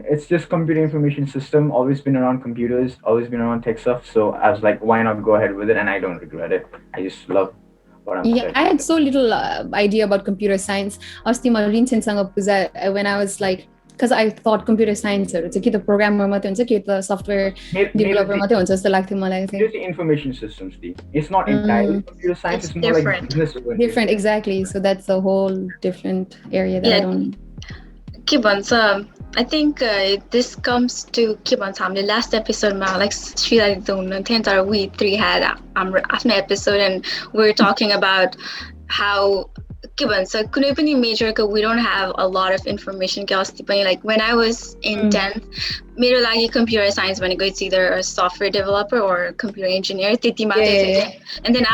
It's just computer information system. Always been around computers. Always been around tech stuff. So I was like, why not go ahead with it? And I don't regret it. I just love what I'm studying. I had so little idea about computer science. When I was like, because I thought computer science it's a programmer the software developer Just information systems. It's not entirely computer science. It's more like business oriented. Different, exactly. So that's a whole different area that I don't. I think this comes to the last episode like Srija we three had our episode, and we were talking about how so major we don't have a lot of information. Like when I was in 10th, computer science when it's either a software developer or a computer engineer. And then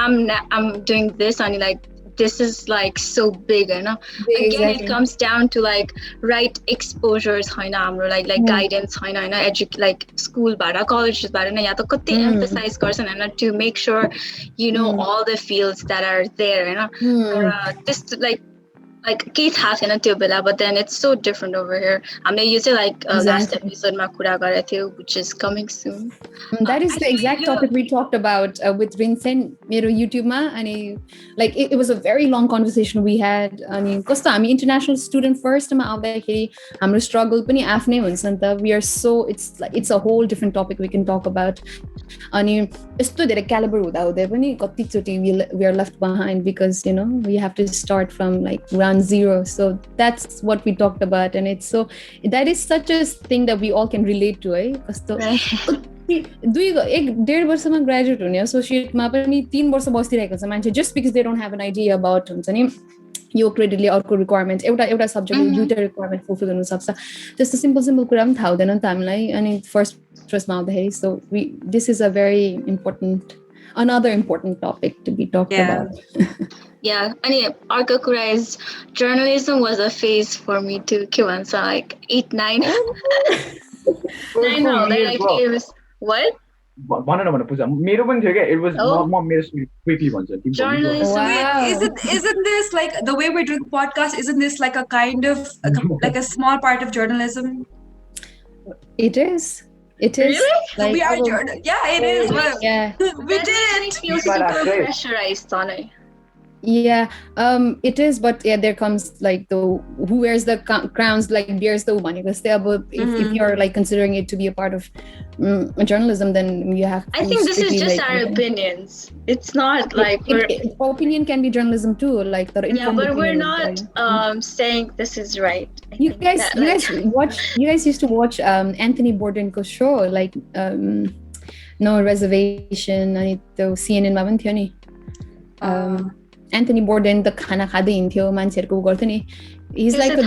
I'm doing this and like this is like so big, Again, it comes down to like right exposures, like guidance, like school, college, emphasize to make sure you know all the fields that are there. Just like Keith has in a tubula, but then it's so different over here. I'm gonna use it like last episode which is coming soon. That is the exact topic we talked about with Vincent Mero YouTube ma, and like it was a very long conversation we had. I'm international student first I'm struggle we are so it's a whole different topic we can talk about. And caliber we are left behind because we have to start from like ground zero. So that's what we talked about, and it's so that is such a thing that we all can relate to, डेढ वर्षमा graduate हुने एसोसिएटमा पनि 3 वर्ष बसिरहेको छ मान्छे just because they don't have an idea about हुन्छ नि यो क्रेडिटले अर्को रिक्वायरमेन्ट एउटा सब्जेक्टले दुईटा रिक्वायरमेन्ट फुलफिल गर्नु सक्छ जस्तो सिम्पल कुरा पनि थाहा हुँदैन नि त हामीलाई अनि फर्स्टमा आउँदाखेरि सो this is a very another important topic to be talked about. Yeah, and arka kura is journalism was a phase for me too. So like 8, 9. 9 like it was what? It was more quickly journalism. Wow. Isn't this like the way we're doing podcast? Isn't this like a kind of like a small part of journalism? It is. It is. Really? Like, we are journalists. Yeah, it is. Well, yeah. We did it. It feels super pressurized on it. Yeah, it is, but yeah, there comes like the who wears the crowns, like bears the money. If you're like considering it to be a part of journalism, then you have I to think this is strictly just like. our opinions. It's not like Opinion can be journalism too, like the yeah, informed but we're opinion. not saying this is right. I You think guys, that you like guys watch. You guys used to watch Anthony Bourdain's show, like No Reservation, अनि त्यो CNN मा पनि थियो नि. Anthony Bourdain the khana khadai hinthyo मान्छेहरुको गर्थ्यो नि. He's like a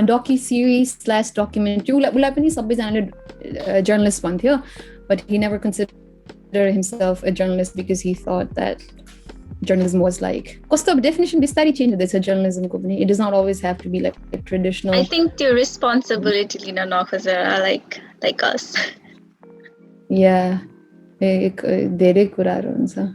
docu-series / documentary. उलाई पनि सबैजनाले journalist भन्थ्यो, but he never considered himself a journalist because he thought that journalism was like कस्तो definition बिस्तारै change हुँदैछ journalism को पनि. It does not always have to be like a traditional. I think the responsibility Lin नखोजेर like us. Yeah, धेरै कुराहरु हुन्छ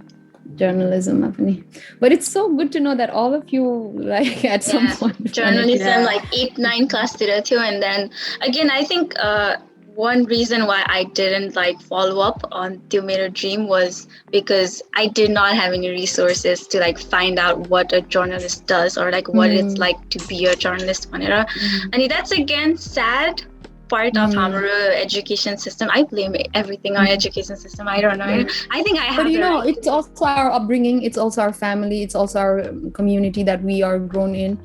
journalism पनि. But it's so good to know that all of you like at some point journalism like 8-9 class तिर थियो, and then again I think one reason why I didn't like follow up on त्यो मेरो dream was because I did not have any resources to like find out what a journalist does or like what it's like to be a journalist भनेर. And that's again sad part of our education system. I blame everything on education system. I don't know. I think I have. But you know, it's also our upbringing. It's also our family. It's also our community that we are grown in.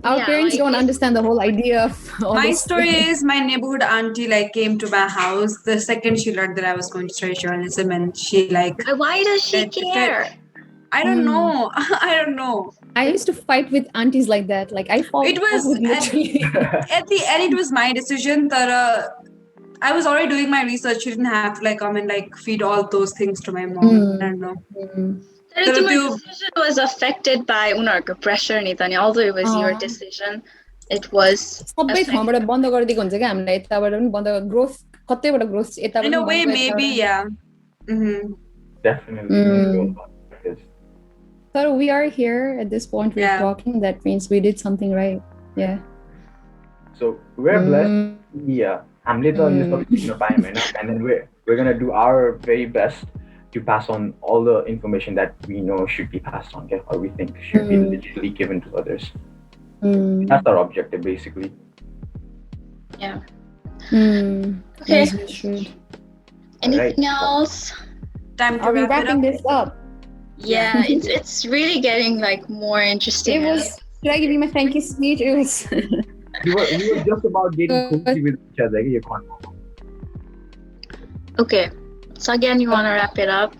Our parents don't understand the whole idea of all my story is my neighborhood auntie like came to my house the second she learned that I was going to study journalism, and she like, why does she care? I don't know. I don't know. I used to fight with aunties like that. Like I fought. It was at the end. It was my decision that I was already doing my research. She didn't have to like come and like feed all those things to my mom. I don't know. My decision was affected by unarko pressure ni, although it was your decision. It was. सबै ठाउँबाट बन्द गरिदिएको हुन्छ क्या हामीलाई यताबाट पनि बन्द growth कतैबाट growth यताबाट. In a way, maybe yeah. Definitely. So we are here at this point. We're talking. That means we did something right. Yeah. So we're blessed. Yeah. And then we're gonna do our very best to pass on all the information that we know should be passed on, or we think should be literally given to others. That's our objective, basically. Yeah. Okay. Yes, we should. Anything else? Time to Are we wrapping this up? Yeah, it's really getting like more interesting. Should I give you my thank you speech? It was. we were just about getting cozy with each other. Okay. So again, you want to wrap it up?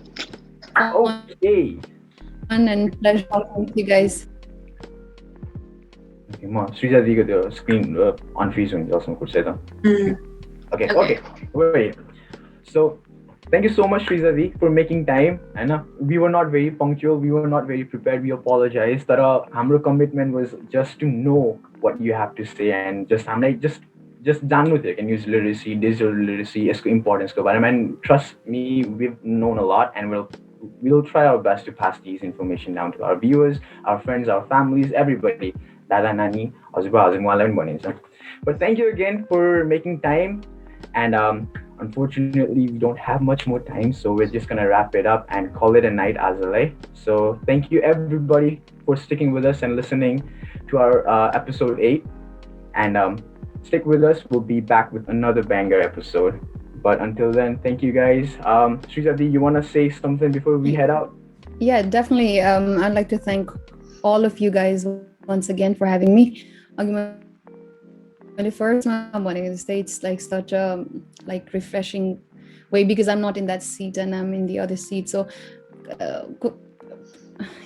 Okay. Fun and pleasure talking with you guys. Okay, Srija Rai the screen on freeze when also could say that. Okay. Wait. So thank you so much, Srija Rai, for making time. And we were not very punctual. We were not very prepared. We apologize. But our commitment was just to know what you have to say and just जाननु थियो can use literacy, digital literacy, यसको importance को बारेमा. And trust me, we've known a lot, and we'll try our best to pass these information down to our viewers, our friends, our families, everybody. Dada, nani, हजुरबा, हजुरमुवालाई पनि भनिन्छ. But thank you again for making time. And unfortunately, we don't have much more time, so we're just gonna wrap it up and call it a night as well. So thank you everybody for sticking with us and listening to our episode 8. And stick with us. We'll be back with another banger episode. But until then, thank you guys. Srija Rai, you want to say something before we head out? Yeah, definitely. I'd like to thank all of you guys once again for having me. The first time I'm in the States, like such a like refreshing way, because I'm not in that seat and I'm in the other seat. So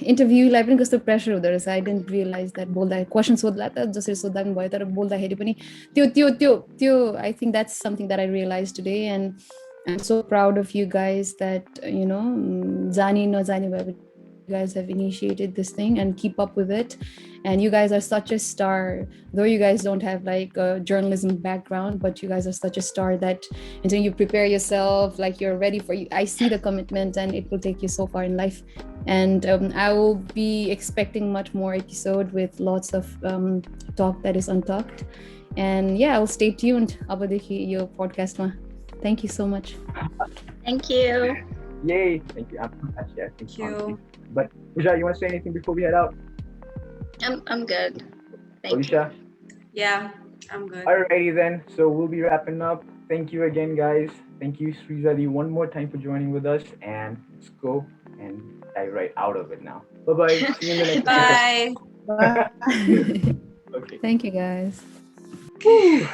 interview like पनि कस्तो pressure हुँदो रहेछ. I didn't realize that बोल्दा question सोध्ला त जसरी सोध्दा पनि भयो, तर बोल्दाखेरि पनि त्यो I think that's something that I realized today, and I'm so proud of you guys that जानी नजानी भयो, you guys have initiated this thing and keep up with it. And you guys are such a star, though you guys don't have like a journalism background, but you guys are such a star that until you prepare yourself, like you're ready for you. I see the commitment and it will take you so far in life. And I will be expecting much more episode with lots of talk that is untalked. And yeah, I'll stay tuned. Abadeki your podcast ma. Thank you so much. Thank you. Yay! Thank you. Actually, I think Thank you. honestly. But Usha, you want to say anything before we head out? I'm good. Thank Alicia? Yeah, I'm good. Alrighty then. So we'll be wrapping up. Thank you again, guys. Thank you, Srija, one more time for joining with us. And let's go and dive right out of it now. Bye bye. See you in the next episode. Bye. Bye. Okay. Thank you, guys. Woo.